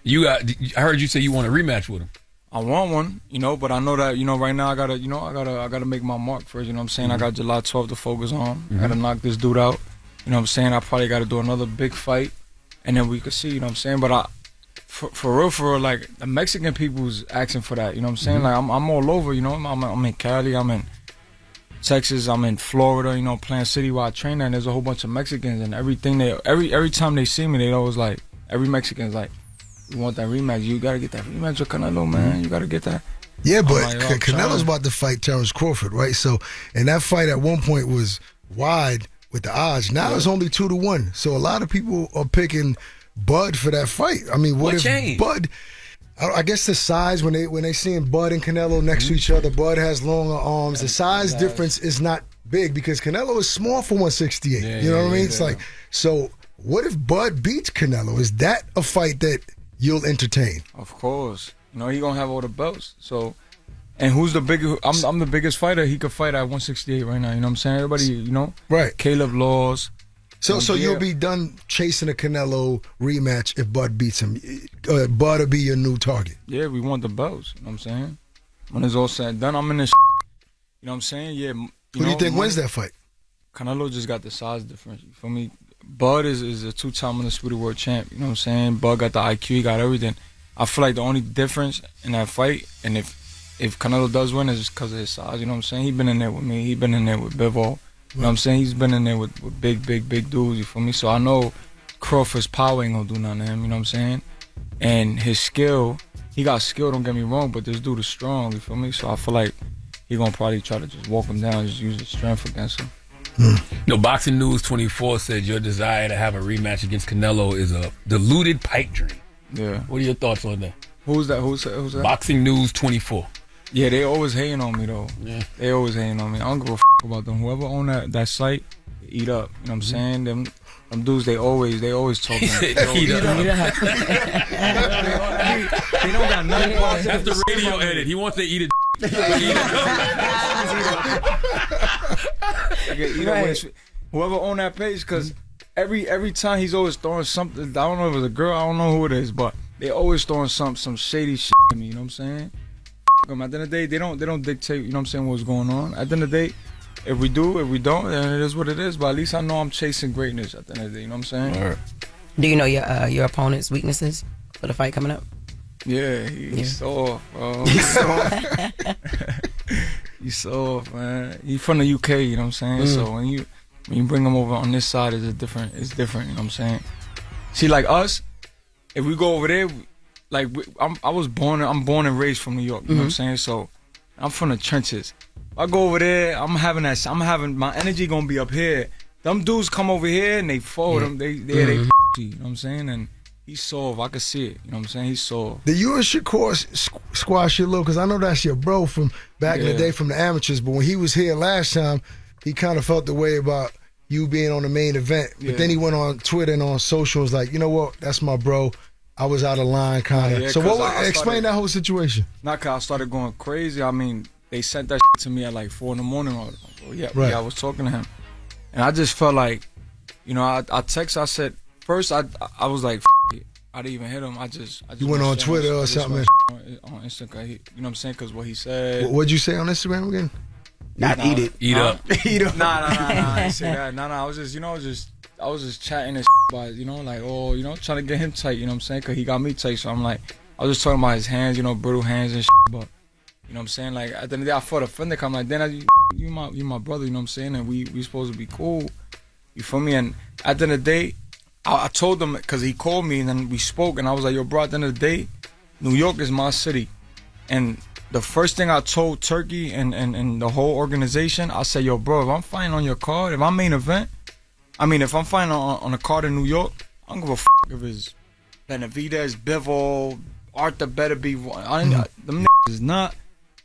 I heard you say you want a rematch with him. I want one, you know, but I know that, you know, right now I gotta make my mark first, you know what I'm saying? I got July 12th to focus on. I gotta knock this dude out. You know what I'm saying? I probably gotta do another big fight, and then we could see, you know what I'm saying? But for real, like, the Mexican people's asking for that, you know what I'm saying? Like, I'm all over, you know, I'm in Cali, I'm in Texas, I'm in Florida, you know, Plant City where I train at, and there's a whole bunch of Mexicans, and everything every time they see me, they always like, every Mexican's like, you want that rematch? You gotta get that rematch with Canelo, man. You gotta get that. Yeah, but Canelo's about to fight Terrence Crawford, right? So, and that fight at one point was wide with the odds. Now it's only 2-1. So a lot of people are picking Bud for that fight. I mean, what if changed? Bud? I guess the size when they seeing Bud and Canelo next to each other. Bud has longer arms. The size difference is not big because Canelo is small for 168. You know what I mean? It's like, so what if Bud beats Canelo? Is that a fight that you'll entertain? Of course. You know, he gonna have all the belts. So, and who's the biggest? I'm the biggest fighter. He could fight at 168 right now. You know what I'm saying? Everybody, you know, right? Caleb Laws. So you'll be done chasing a Canelo rematch if Bud beats him. Bud will be your new target. Yeah, we want the belts. You know what I'm saying? When it's all said and done, I'm in this. You know what I'm saying? Yeah. Who do you think wins that fight? Canelo just got the size difference. You feel me? Bud is a two-time undisputed world champ. You know what I'm saying? Bud got the IQ, he got everything. I feel like the only difference in that fight, and if Canelo does win, is just because of his size. You know what I'm saying? He been in there with me. He been in there with Bivol. You know what I'm saying? He's been in there with big dudes. You feel me? So I know Crawford's power ain't gonna do nothing to him. You know what I'm saying? And his skill, he got skill. Don't get me wrong, but this dude is strong. You feel me? So I feel like he gonna probably try to just walk him down, just use his strength against him. No, Boxing News 24 said your desire to have a rematch against Canelo is a deluded pipe dream. Yeah. What are your thoughts on that? Who's that? Who's that? Boxing News 24. Yeah, they always hating on me though. Yeah. They always hating on me. I don't give a about them. Whoever own that site, eat up. You know what I'm saying? Them dudes, they always talking. Eat up. They don't got nothing. That's the radio edit. He wants to eat it. Whoever own that page, because every time he's always throwing something. I don't know if it's a girl. I don't know who it is, but they always throwing some shady shit at me. You know what I'm saying? At the end of the day, they don't dictate. You know what I'm saying? What's going on? At the end of the day, if we do, if we don't, then it is what it is. But at least I know I'm chasing greatness. At the end of the day, you know what I'm saying? Right. Do you know your opponent's weaknesses for the fight coming up? Yeah, he's soft, bro. He's soft. He's soft, man. He's from the UK, you know what I'm saying? So when you bring him over on this side, it's different, you know what I'm saying? See, like us, if we go over there, like I'm born and raised from New York. You know what I'm saying? So I'm from the trenches. If I go over there, I'm having my energy gonna be up here. Them dudes come over here and they fold them. They you know what I'm saying? And he's soft. I can see it. You know what I'm saying? He's soft. Did you and Shakur squash your little? Because I know that's your bro from back in the day from the amateurs. But when he was here last time, he kind of felt the way about you being on the main event. But then he went on Twitter and on social and was like, you know what? That's my bro. I was out of line, kind of. So explain that whole situation. Not because I started going crazy. I mean, they sent that to me at like 4 in the morning. Yeah, I was talking to him. And I just felt like, you know, I texted, I said, first I was like, it. I didn't even hit him. I just you went on Twitter or something? On Instagram, you know what I'm saying? Because what he said. What'd you say on Instagram again? Eat it. Eat up. Eat up. Nah, I didn't say that. Nah, I was just, you know, I was just chatting and about, you know, like, oh, you know, trying to get him tight, you know what I'm saying? Because he got me tight. So I'm like, I was just talking about his hands, you know, brittle hands and but, you know what I'm saying? Like, at the end of the day, I felt offended. I'm like, then you my brother, you know what I'm saying? And we supposed to be cool. You feel me? And at the end of the day, I told him, because he called me and then we spoke, and I was like, yo, bro, at the end of the day, New York is my city. And the first thing I told Turkey and the whole organization, I said, yo, bro, if I'm fighting on your card, if I'm main event, if I'm fighting on a card in New York, I don't give a f*** if it's Benavidez, Bivol, Arce better be one. Them is not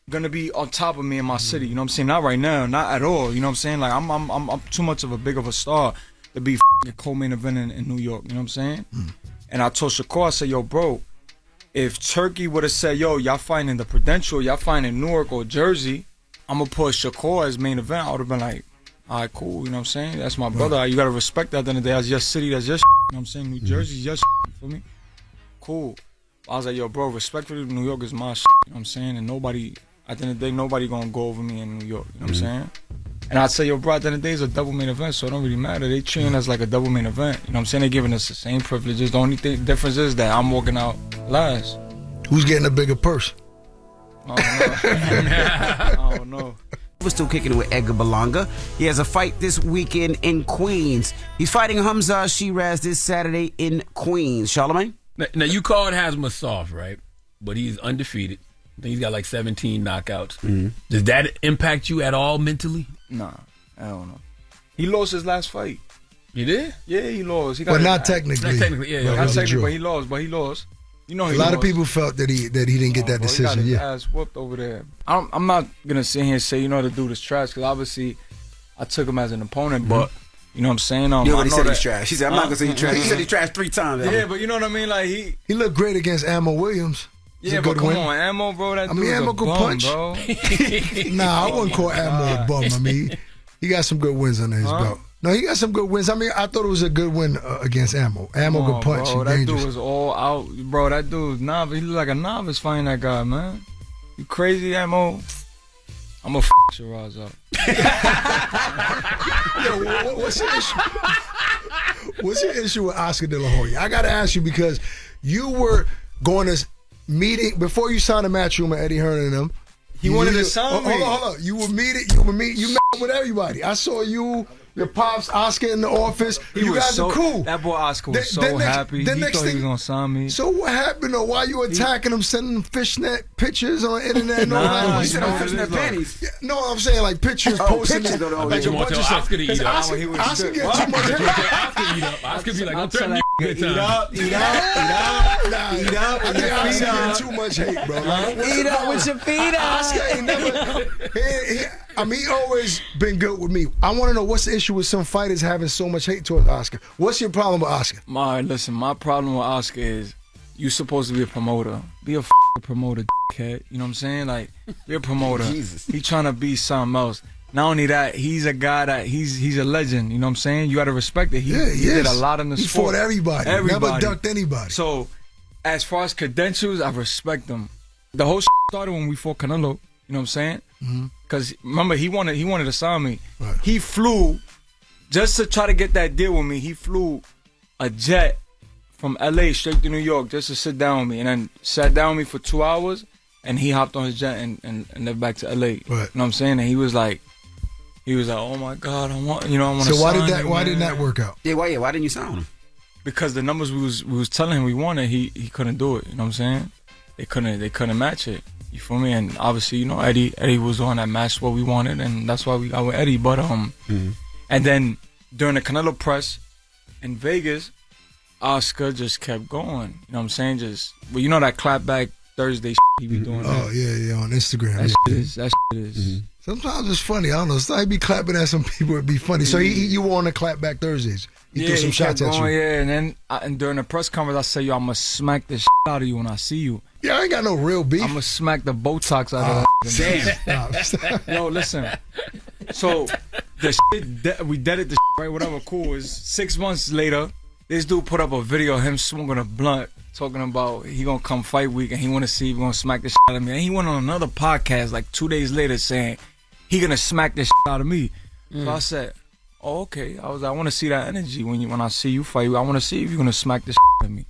gonna be on top of me in my city, you know what I'm saying? Not right now, not at all, you know what I'm saying? Like, I'm too much of a big of a star to be a co-main event in New York, you know what I'm saying? And I told Shakur, I said, yo, bro, if Turkey would have said, yo, y'all fighting in the Prudential, y'all fighting in Newark or Jersey, I'm gonna put Shakur as main event, I would have been like, all right, cool, you know what I'm saying? That's my brother. You gotta respect that at the end of the day. That's your city, that's your you know what I'm saying? New Jersey's your you feel me? Cool. I was like, yo, bro, respectfully, New York is my you know what I'm saying? And nobody, at the end of the day, nobody gonna go over me in New York, you know what I'm saying? And I'd say, yo, bro, at the end of the day, it's a double main event, so it don't really matter. They treating us like a double main event, you know what I'm saying? They giving us the same privileges. The only difference is that I'm walking out last. Who's getting a bigger purse? I don't know. We're still kicking it with Edgar Berlanga. He has a fight this weekend in Queens. He's fighting Hamza Shiraz this Saturday in Queens. Charlamagne? Now you called Hamza soft, right? But he's undefeated. I think he's got like 17 knockouts. Does that impact you at all mentally? Nah, I don't know. He lost his last fight. He did? Yeah, he lost. But not technically. Not technically, yeah. Not technically, but he lost. You know, a lot of people felt that he didn't get that decision. He got his ass whooped over there. I'm not gonna sit here and say, you know, the dude is trash, because obviously I took him as an opponent, but you know what I'm saying? You already said he's trash. He said, I'm not gonna say he's trash. He said he's trash 3 times. Yeah, but you know what I mean? Like he looked great against Ammo Williams. Yeah, but come on, Ammo, bro. That dude's Ammo a could bum, punch. Bro. Nah, I wouldn't call Ammo a bum. I mean, he got some good wins under his belt. No, he got some good wins. I mean, I thought it was a good win against Ammo. Ammo could punch. Bro, that dangerous. dude was all out. Bro, that dude's novice. He look like a novice fighting that guy, man. You crazy, Ammo? I'm gonna Shiraz up. Yo, what's your issue? What's your issue with Oscar De La Hoya? I gotta ask you, because you were going to meeting before you signed a Matchroom with Eddie Hearn and them. He wanted to sign me. Hold on. You met with everybody. I saw you, your pops, Oscar in the office. You guys are cool. That boy Oscar was so happy. He thought he was gonna sign me. So what happened, or why you attacking him, sending him fishnet pictures on the internet and all that? You said fishnet panties. Yeah, no, I'm saying like pictures, posting it. Like you want to tell Oscar to eat up. Oscar gets too much hate. Oscar be like, I'm threatening you. Eat up. I think Oscar getting too much hate, bro. Eat up with your feet up. Oscar ain't never. He always been good with me. I want to know, what's the issue with some fighters having so much hate towards Oscar? What's your problem with Oscar? Listen, my problem with Oscar is you supposed to be a promoter. Be a promoter, dickhead. You know what I'm saying? Like, be a promoter. Jesus. He trying to be something else. Not only that, he's a guy that he's a legend. You know what I'm saying? You got to respect it. He did a lot in the sport. He fought everybody. Never ducked anybody. So, as far as credentials, I respect him. The whole started when we fought Canelo. You know what I'm saying? Because remember, he wanted to sign me. Right. He flew just to try to get that deal with me. He flew a jet from LA straight to New York just to sit down with me, and then sat down with me for 2 hours. And he hopped on his jet and left back to LA. Right. You know what I'm saying? And he was like, oh my God, I want to. So sign why you, didn't that work out? Yeah, why didn't you sign him? because the numbers we was telling him we wanted, he couldn't do it. You know what I'm saying? They couldn't match it. You feel me? And obviously, you know, Eddie was the one that matched what we wanted, and that's why we got with Eddie. But and then during the Canelo press in Vegas, Oscar just kept going. You know what I'm saying? Well, you know that clapback Thursday he be doing. Oh yeah, on Instagram. That shit is. Sometimes it's funny. I don't know. So I'd be clapping at some people. It'd be funny. So you were on the clapback Thursdays. He threw some shots at you. Yeah, and then and during the press conference, I said, "Yo, I'm gonna smack the shit out of you when I see you." Yeah, I ain't got no real beef. I'm gonna smack the Botox out of that. Damn. Yo, listen. So the shit we deaded the shit, right? Whatever, cool. Is 6 months later, this dude put up a video of him smoking a blunt, talking about he gonna come fight week and he wanna see if he gonna smack the shit out of me. And he went on another podcast like 2 days later saying he gonna smack the shit out of me. So I said, "Oh, okay." I want to see that energy when I see you fight. I want to see if you're gonna smack the shit out of me.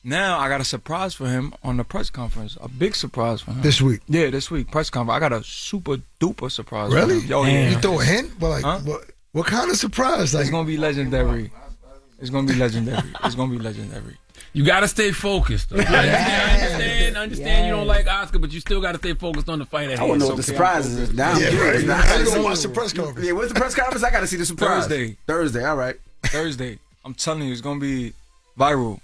Now I got a surprise for him on the press conference. A big surprise for him. This week? Yeah, this week press conference. I got a super duper surprise. Really? For him. Yo, yeah. You throw a hint? But like, what kind of surprise? Like, it's gonna be legendary. It's gonna be legendary. It's gonna be legendary. You gotta stay focused. Though. Understand. You don't like Oscar, but you still gotta stay focused on the fight at hand. I want to know what the surprise is now. How you gonna watch the press conference? Yeah, what's the press conference? I gotta see the surprise. Thursday. All right. Thursday. I'm telling you, it's gonna be viral.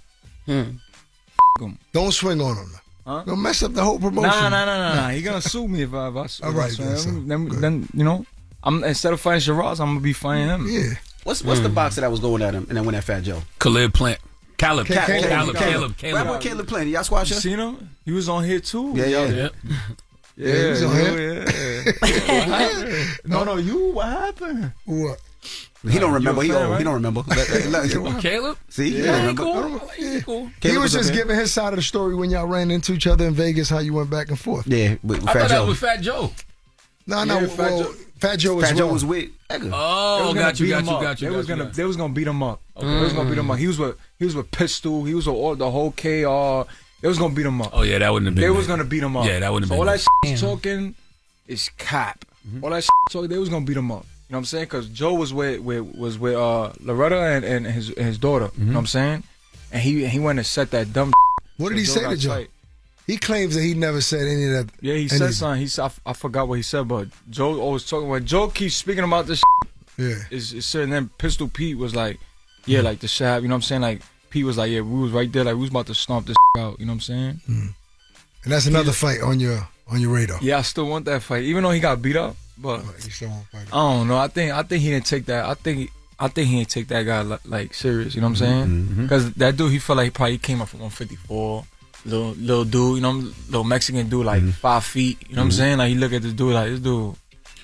Don't swing on him. Huh? Don't mess up the whole promotion. Nah. He gonna sue me if I All right, then you know, I'm instead of fighting Shiraz, I'm gonna be fighting him. Yeah. What's the boxer that was going at him and then went at Fat Joe? Caleb Plant. Caleb. What Caleb Plant? Y'all squash You him? seen him? He was on here too. Yeah. Yeah, he was on here. Yeah. No, you. What happened? What? He don't remember. He don't remember. Caleb? See? He don't remember. Cool. He was just giving his side of the story when y'all ran into each other in Vegas, how you went back and forth. Yeah, with I Fat thought that Joe. was Fat Joe. No. Fat Joe was with Edgar. Oh, got you. They was gonna beat him up. They was gonna beat him up. He was with Pistol. He was with the whole KR. They was gonna beat him up. Oh yeah, that wouldn't have been. They was gonna beat him up. Yeah, that wouldn't have been. All that shit talking is cap. All that shit talking, they was gonna beat him up. You know what I'm saying? Because Joe was with Loretta and his daughter. You know what I'm saying? And he went and set that dumb. What did he say to Joe? He claims that he never said any of that. Yeah, he said something. I forgot what he said, but Joe always talking. When Joe keeps speaking about this, is certain. Then Pistol Pete was like, yeah, like the shab. You know what I'm saying? Like Pete was like, yeah, we was right there, like we was about to stomp this out. You know what I'm saying? And that's another fight on your radar. Yeah, I still want that fight, even though he got beat up. But you still want to fight. I don't know. I think he didn't take that. I think he didn't take that guy like serious. You know what I'm saying? Because that dude, he felt like he probably came up from 154. Little dude, you know, little Mexican dude, like 5 feet. You know what I'm saying? Like he look at this dude, like this dude.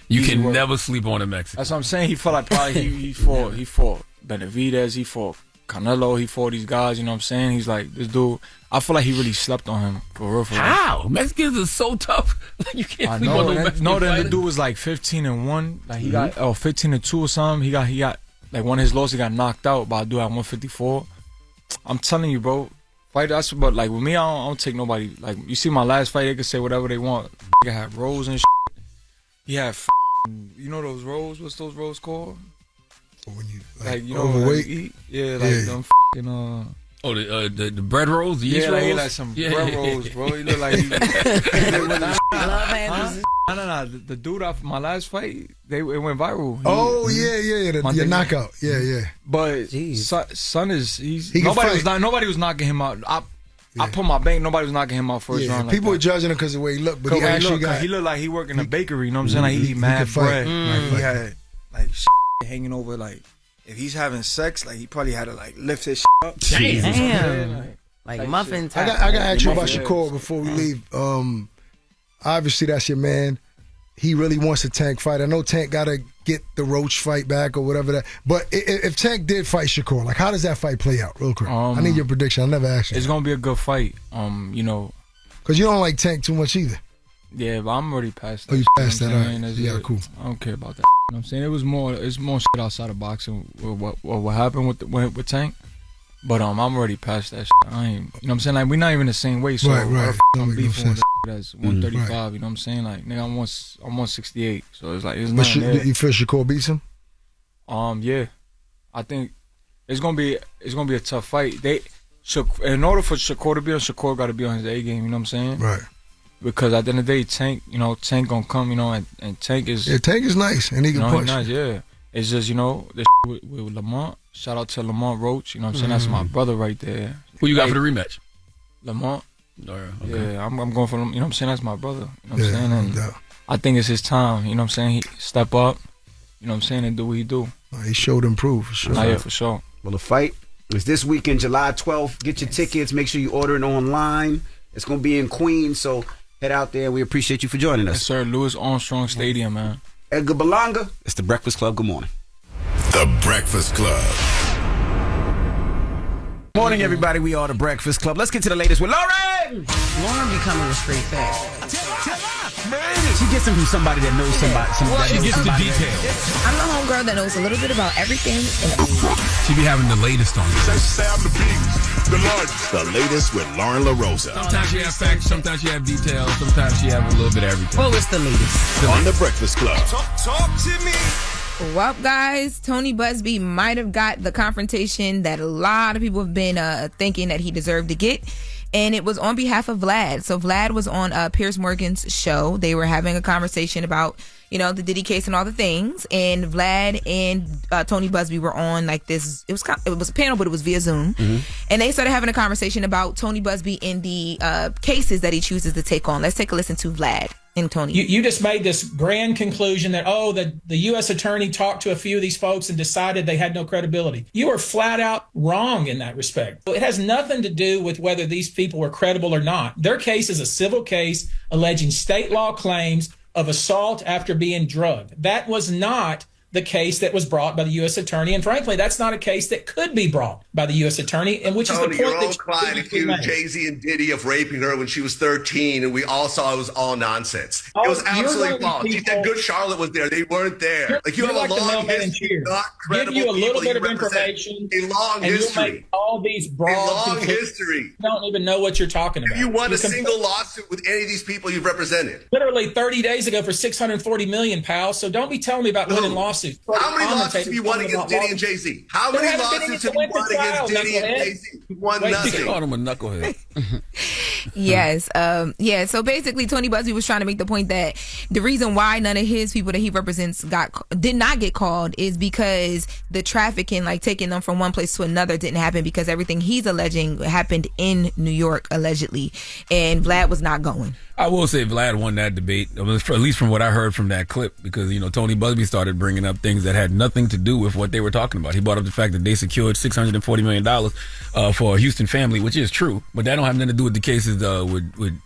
You can never sleep on a Mexican. That's what I'm saying. He felt like probably he fought Benavidez, he fought Canelo, he fought these guys. You know what I'm saying? He's like this dude. I feel like he really slept on him for real. How? Mexicans are so tough. You can't sleep on no Mexican. No, then the dude was like 15-1. Like he got 15-2 or something. He got like one of his losses. He got knocked out by a dude at 154. I'm telling you, bro. That's but like with me, I don't take nobody. Like you see my last fight, they can say whatever they want. He had rolls and shit. He had you know those rolls? What's those rolls called? When you like you know overweight? Eat? Yeah, like them fucking Oh, the bread rolls, the yeast rolls. He like some bread rolls, bro. He look like he love handles. No. The dude off my last fight, it went viral. The knockout. Yeah. But son is nobody was knocking him out. I put my bank. Nobody was knocking him out first round. People were judging him because of the way he looked, but he actually he looked like he worked in a bakery. You know what I'm saying? Like he eat mad bread. He had like hanging over like. If he's having sex, like he probably had to like lift his up. Damn. Like muffin type. I got to ask you about Shakur before we leave. Obviously that's your man. He really wants a Tank fight. I know Tank got to get the Roach fight back or whatever that. But if Tank did fight Shakur, like how does that fight play out? Real quick. I need your prediction. I never asked you. It's gonna be a good fight. You know, because you don't like Tank too much either. Yeah, but I'm already past that. Oh, you passed that? All right. Yeah, cool. I don't care about that. You know what I'm saying? It's more shit outside of boxing. What happened with Tank? But I'm already past that shit. I ain't, you know what I'm saying? Like we're not even the same weight, so right. I'm beefing with that's 135. Right. You know what I'm saying? Like nigga, I'm 168. So it's like it's nothing there. You feel Shakur beats him? Yeah. I think it's gonna be a tough fight. In order for Shakur to be on, Shakur got to be on his A game. You know what I'm saying? Right. Because at the end of the day, Tank gonna come. And Tank is Tank is nice and he can punch. He's nice, yeah. It's just the with Lamont. Shout out to Lamont Roach. You know what I'm saying? That's my brother right there. Who you got for the rematch? Lamont. Okay. Yeah, I'm going for him. You know what I'm saying? That's my brother. You know what I'm saying? And I think it's his time. You know what I'm saying? He step up. You know what I'm saying? And do what he do. He showed improve for sure. Yeah, for sure. Well, the fight is this weekend, July 12th. Get your tickets. Make sure you order it online. It's going to be in Queens, so head out there. We appreciate you for joining us. Yes, sir. Louis Armstrong Stadium, man. Edgar Berlanga. It's The Breakfast Club. Good morning. The Breakfast Club. Morning, everybody. We are The Breakfast Club. Let's get to the latest with Loren. Lauren becoming a straight fact. She gets them from somebody that knows somebody. She gets the details. I'm the homegirl that knows a little bit about everything. She be having the latest on you. The latest with Lauren LoRosa. Sometimes she have facts, sometimes she have details, sometimes she have a little bit of everything. Well, it's the latest. On The Breakfast Club. Talk to me. Well, guys, Tony Busby might have got the confrontation that a lot of people have been thinking that he deserved to get. And it was on behalf of Vlad. So Vlad was on Piers Morgan's show. They were having a conversation about, the Diddy case and all the things. And Vlad and Tony Busby were on like this. It was a panel, but it was via Zoom. Mm-hmm. And they started having a conversation about Tony Busby and the cases that he chooses to take on. Let's take a listen to Vlad and Tony. You just made this grand conclusion that, the U.S. attorney talked to a few of these folks and decided they had no credibility. You are flat out wrong in that respect. It has nothing to do with whether these people were credible or not. Their case is a civil case alleging state law claims of assault after being drugged. That was not the case that was brought by the U.S. attorney. And frankly, that's not a case that could be brought by the U.S. attorney, and which Tony, is the point your own client accused Jay-Z and Diddy of raping her when she was 13, and we all saw it was all nonsense. It was absolutely false. She said Good Charlotte was there. They weren't there. You have a long history, not credible give you a little people. bit of information, a long history. You make all these broad a long history. You don't even know what you're talking about. Have you won a single lawsuit with any of these people you've represented? Literally 30 days ago for $640 million, pal. So don't be telling me about winning lawsuits. How many lawsuits have you won against Diddy and Jay-Z? How many lawsuits have you won against Diddy and Jay-Z? You won nothing. They called him a knucklehead. Yes. So basically, Tony Busby was trying to make the point that the reason why none of his people that he represents did not get called is because the trafficking, like taking them from one place to another, didn't happen because everything he's alleging happened in New York, allegedly, and Vlad was not going. I will say Vlad won that debate, at least from what I heard from that clip, because, Tony Busby started bringing up things that had nothing to do with what they were talking about. He brought up the fact that they secured $640 million for a Houston family, which is true, but that don't have nothing to do with the cases with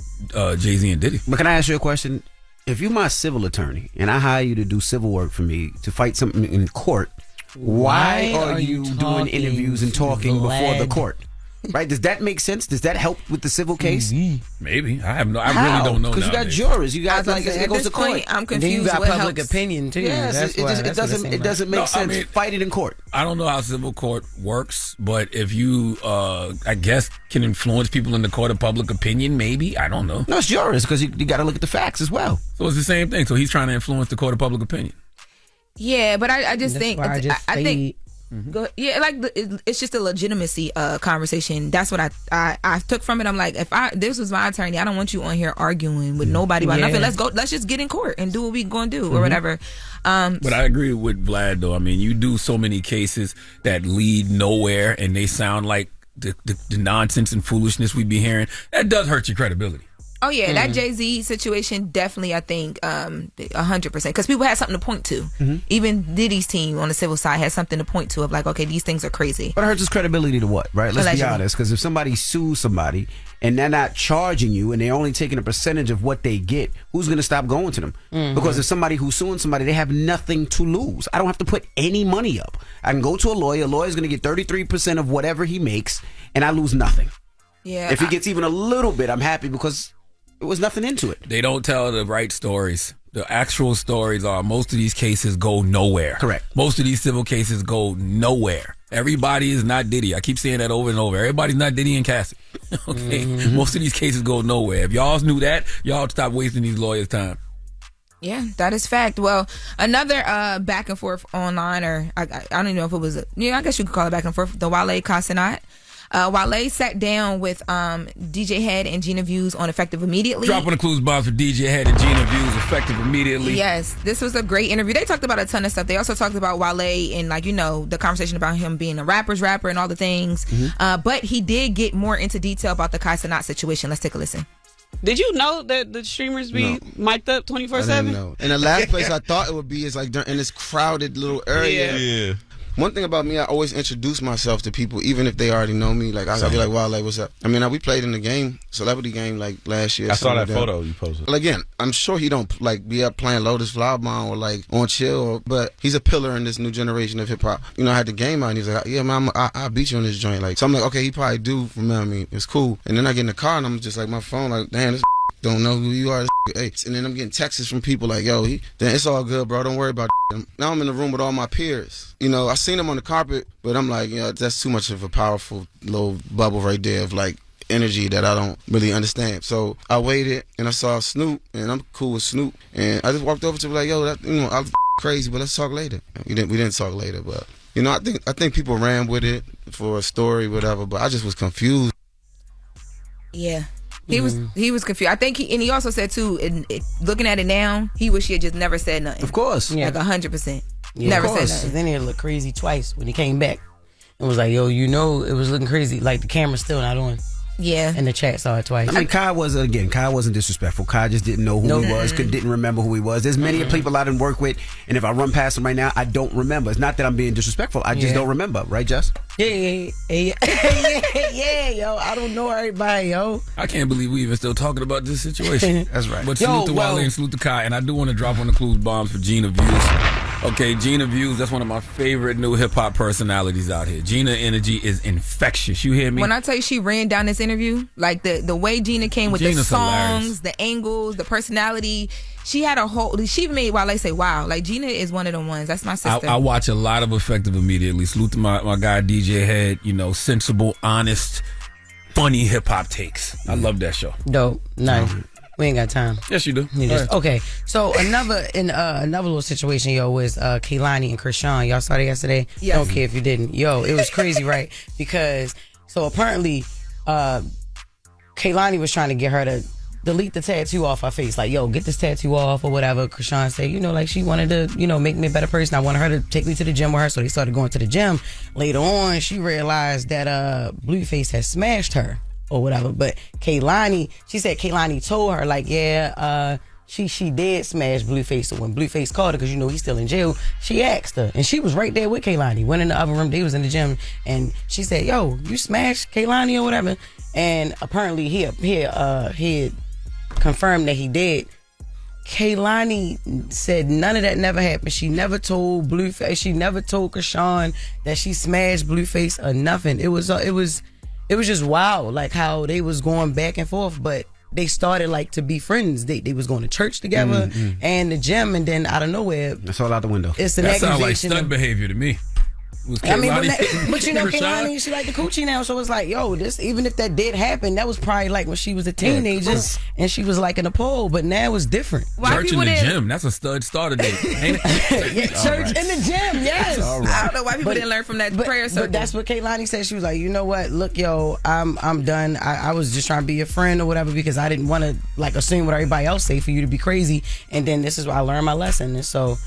Jay-Z and Diddy. But can I ask you a question? If you're my civil attorney and I hire you to do civil work for me to fight something in court, why are you doing interviews and talking before the court? Right? Does that make sense? Does that help with the civil case? Maybe. I really don't know. Because you got jurors. You got it goes to court. I'm confused. And then you got public opinion too. Yes, it doesn't make sense. Fight it in court. I don't know how civil court works, but if you, I guess, can influence people in the court of public opinion, maybe. I don't know. No, it's jurors because you got to look at the facts as well. So it's the same thing. So he's trying to influence the court of public opinion. Yeah, but I just think I think. Mm-hmm. Yeah, it's just a legitimacy conversation. That's what I took from it. I'm like, if this was my attorney, I don't want you on here arguing with nobody about nothing. Let's just get in court and do what we gonna do or whatever. But I agree with Vlad though. I mean, you do so many cases that lead nowhere and they sound like the nonsense and foolishness we be hearing. That does hurt your credibility. Oh yeah, that Jay-Z situation definitely, I think, 100%, because people had something to point to. Mm-hmm. Even Diddy's team on the civil side had something to point to of like, okay, these things are crazy. But it hurts his credibility to what, right? Let's be honest, because if somebody sues somebody and they're not charging you and they're only taking a percentage of what they get, who's going to stop going to them? Mm-hmm. Because if somebody who's suing somebody, they have nothing to lose. I don't have to put any money up. I can go to a lawyer. A lawyer's going to get 33% of whatever he makes, and I lose nothing. Yeah. If he gets even a little bit, I'm happy because there was nothing into it. They don't tell the right stories. The actual stories are most of these cases go nowhere. Correct. Most of these civil cases go nowhere. Everybody is not Diddy. I keep saying that over and over. Everybody's not Diddy and Cassie. Okay? Mm-hmm. Most of these cases go nowhere. If y'all knew that, y'all stop wasting these lawyers' time. Yeah, that is fact. Well, another back and forth online, or I don't even know if it was, I guess you could call it back and forth, the Wale Casanat. Wale sat down with DJ Head and Gina Views on Effective Immediately. Dropping the clues bombs for DJ Head and Gina Views, Effective Immediately. Yes, this was a great interview. They talked about a ton of stuff. They also talked about Wale and, like, the conversation about him being a rapper's rapper and all the things. But he did get more into detail about the Casanat situation. Let's take a listen. Did you know that the streamers be mic'd up 24/7? I didn't know. And the last place I thought it would be is like in this crowded little area. Yeah. One thing about me, I always introduce myself to people, even if they already know me. Like I'll be like, "Wow, like what's up?" I mean, we played in the game, celebrity game, like last year. I saw that like photo you posted. Well, again, I'm sure he don't like be up playing Lotus Flower Bomb or like on chill, but he's a pillar in this new generation of hip hop. I had the game on. He was like, "Yeah, man, I beat you on this joint." Like, so I'm like, okay, he probably do remember me. It's cool. And then I get in the car and I'm just like, my phone, like, damn, this don't know who you are. Hey. And then I'm getting texts from people like, yo, then it's all good, bro. Don't worry about it. Now I'm in the room with all my peers. I seen him on the carpet, but I'm like, that's too much of a powerful little bubble right there of like energy that I don't really understand. So I waited and I saw Snoop, and I'm cool with Snoop. And I just walked over to him like, yo, I was crazy, but let's talk later. We didn't talk later, but I think people ran with it for a story, whatever, but I just was confused. Yeah. He was confused. I think he also said too, looking at it now, he wish he had just never said nothing. Of course. Like 100%. Yeah, never of said course. nothing. Then he looked crazy twice when he came back. And was like, yo, it was looking crazy. Like the camera's still not on. Yeah. And the chat saw it twice. I mean, Kai wasn't disrespectful. Kai just didn't know who he was, didn't remember who he was. There's many people I didn't work with, and if I run past them right now, I don't remember. It's not that I'm being disrespectful. I just don't remember. Right, Jess? Yeah, yo. I don't know everybody, yo. I can't believe we even still talking about this situation. That's right. But salute to Wale and salute to Kai, and I do want to drop on the clues bombs for Gina Views. Okay, Gina Views, that's one of my favorite new hip-hop personalities out here. Gina energy is infectious. You hear me? When I tell you she ran down this interview, like the way Gina came with the songs, hilarious. The angles, the personality, she made Wale say, wow. Like, Gina is one of the ones. That's my sister. I watch a lot of Effective Immediately. Salute to my guy DJ Head, sensible, honest, funny hip-hop takes. I love that show. Dope. Nice. We ain't got time. Yes, you do. Okay, so another little situation, yo, was Kehlani and Krishan. Y'all saw that yesterday? Yes. Don't care if you didn't. Yo, it was crazy, right? Because, so apparently, Kehlani was trying to get her to delete the tattoo off her face. Like, yo, get this tattoo off or whatever. Krishan said, like she wanted to, make me a better person. I wanted her to take me to the gym with her. So they started going to the gym. Later on, she realized that Blueface had smashed her or whatever. But she said Kehlani told her, like, she did smash Blueface. So when Blueface called her, because he's still in jail, she asked her, and she was right there with Kehlani. Went in the other room, they was in the gym, and she said, yo, you smashed Kehlani or whatever. And apparently he had confirmed that he did. Kehlani said none of that never happened. She never told Blueface, she never told Krishan that she smashed Blueface or nothing. It was just wild, like how they was going back and forth, but they started like to be friends. They was going to church together and the gym, and then out of nowhere, that's all out the window. That sounds like stunt behavior to me. I mean, but Kehlani, she like the coochie now, so it's like, yo, this, even if that did happen, that was probably like when she was a teenager and she was like in a pole, but now it's different. Church in the gym, that's a stud starter date, ain't it? Church in the gym, yes. I don't know why people didn't learn from that prayer circle. But that's what Kehlani said. She was like, you know what, look, yo, I'm done. I was just trying to be your friend or whatever, because I didn't want to like assume what everybody else say for you to be crazy, and then this is where I learned my lesson, and so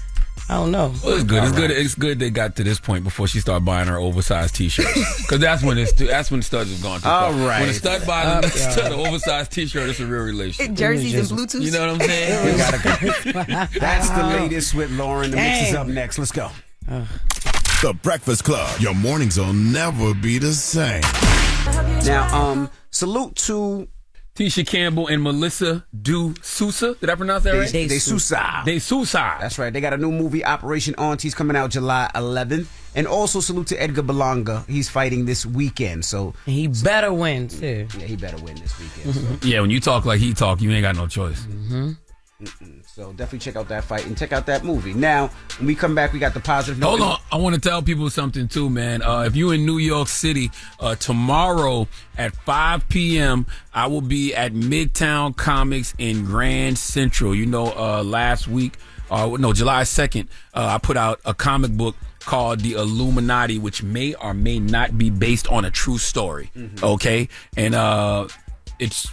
I don't know. Well, it's good. It's good they got to this point before she started buying her oversized T-shirts, because that's when studs have gone too far. All right. When a stud buys an oversized T-shirt, it's a real relationship. Jerseys and Bluetooth. You know what I'm saying? We gotta go. That's the latest with Loren. The mix is up next. Let's go. The Breakfast Club. Your mornings will never be the same. Now, salute to Tisha Campbell and Melissa Sousa. Did I pronounce that right? De Sousa. That's right. They got a new movie, Operation Aunties, coming out July 11th. And also salute to Edgar Berlanga. He's fighting this weekend, so he better win too. Yeah, he better win this weekend. So. Yeah, when you talk like he talk, you ain't got no choice. So definitely check out that fight and check out that movie. Now, when we come back, we got the positive note. Hold on. I want to tell people something too, man. If you're in New York City, tomorrow at 5 p.m., I will be at Midtown Comics in Grand Central. You know, last week, July 2nd, I put out a comic book called The Illuminati, which may or may not be based on a true story. Okay? And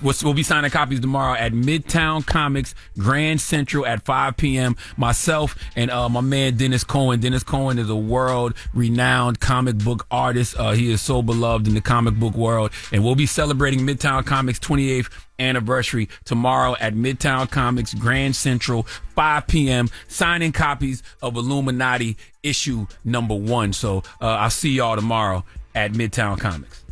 we'll be signing copies tomorrow at Midtown Comics, Grand Central at 5 p.m. Myself and my man Dennis Cohen. Dennis Cohen is a world-renowned comic book artist. He is so beloved in the comic book world. And we'll be celebrating Midtown Comics' 28th anniversary tomorrow at Midtown Comics, Grand Central, 5 p.m. Signing copies of Illuminati issue number 1. So I'll see y'all tomorrow at Midtown Comics.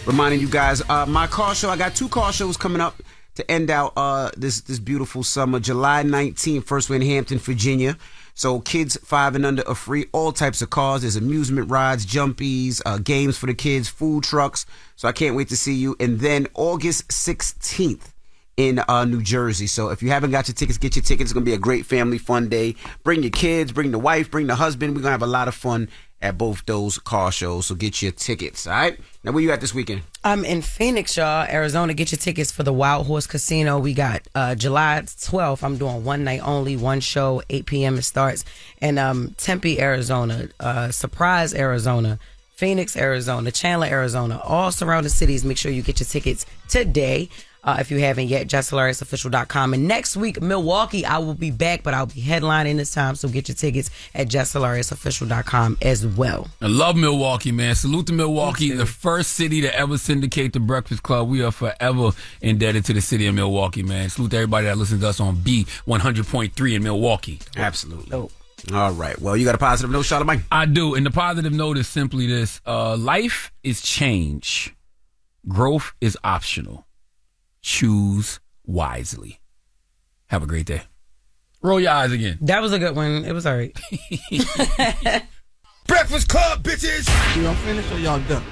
Reminding you guys, my car show, I got 2 car shows coming up to end out this beautiful summer. July 19th, first one in Hampton, Virginia. So kids 5 and under are free. All types of cars. There's amusement rides, jumpies, games for the kids, food trucks. So I can't wait to see you. And then August 16th in New Jersey. So if you haven't got your tickets, get your tickets. It's going to be a great family fun day. Bring your kids, bring the wife, bring the husband. We're going to have a lot of fun at both those car shows. So get your tickets. All right. Now, where you at this weekend? I'm in Phoenix, y'all, Arizona. Get your tickets for the Wild Horse Casino. We got July 12th. I'm doing one night only, one show, 8 p.m. it starts. And Tempe, Arizona, Surprise, Arizona, Phoenix, Arizona, Chandler, Arizona, all surrounding cities. Make sure you get your tickets today. If you haven't yet, JessHilariousOfficial.com. And next week, Milwaukee, I will be back, but I'll be headlining this time. So get your tickets at JessHilariousOfficial.com as well. I love Milwaukee, man. Salute to Milwaukee, the first city to ever syndicate the Breakfast Club. We are forever indebted to the city of Milwaukee, man. Salute to everybody that listens to us on B100.3 in Milwaukee. Absolutely. All right. Well, you got a positive note, Charlamagne? I do. And the positive note is simply this. Life is change. Growth is optional. Choose wisely. Have a great day. Roll your eyes again. That was a good one. It was all right. Breakfast Club, bitches! Y'all finished or y'all done?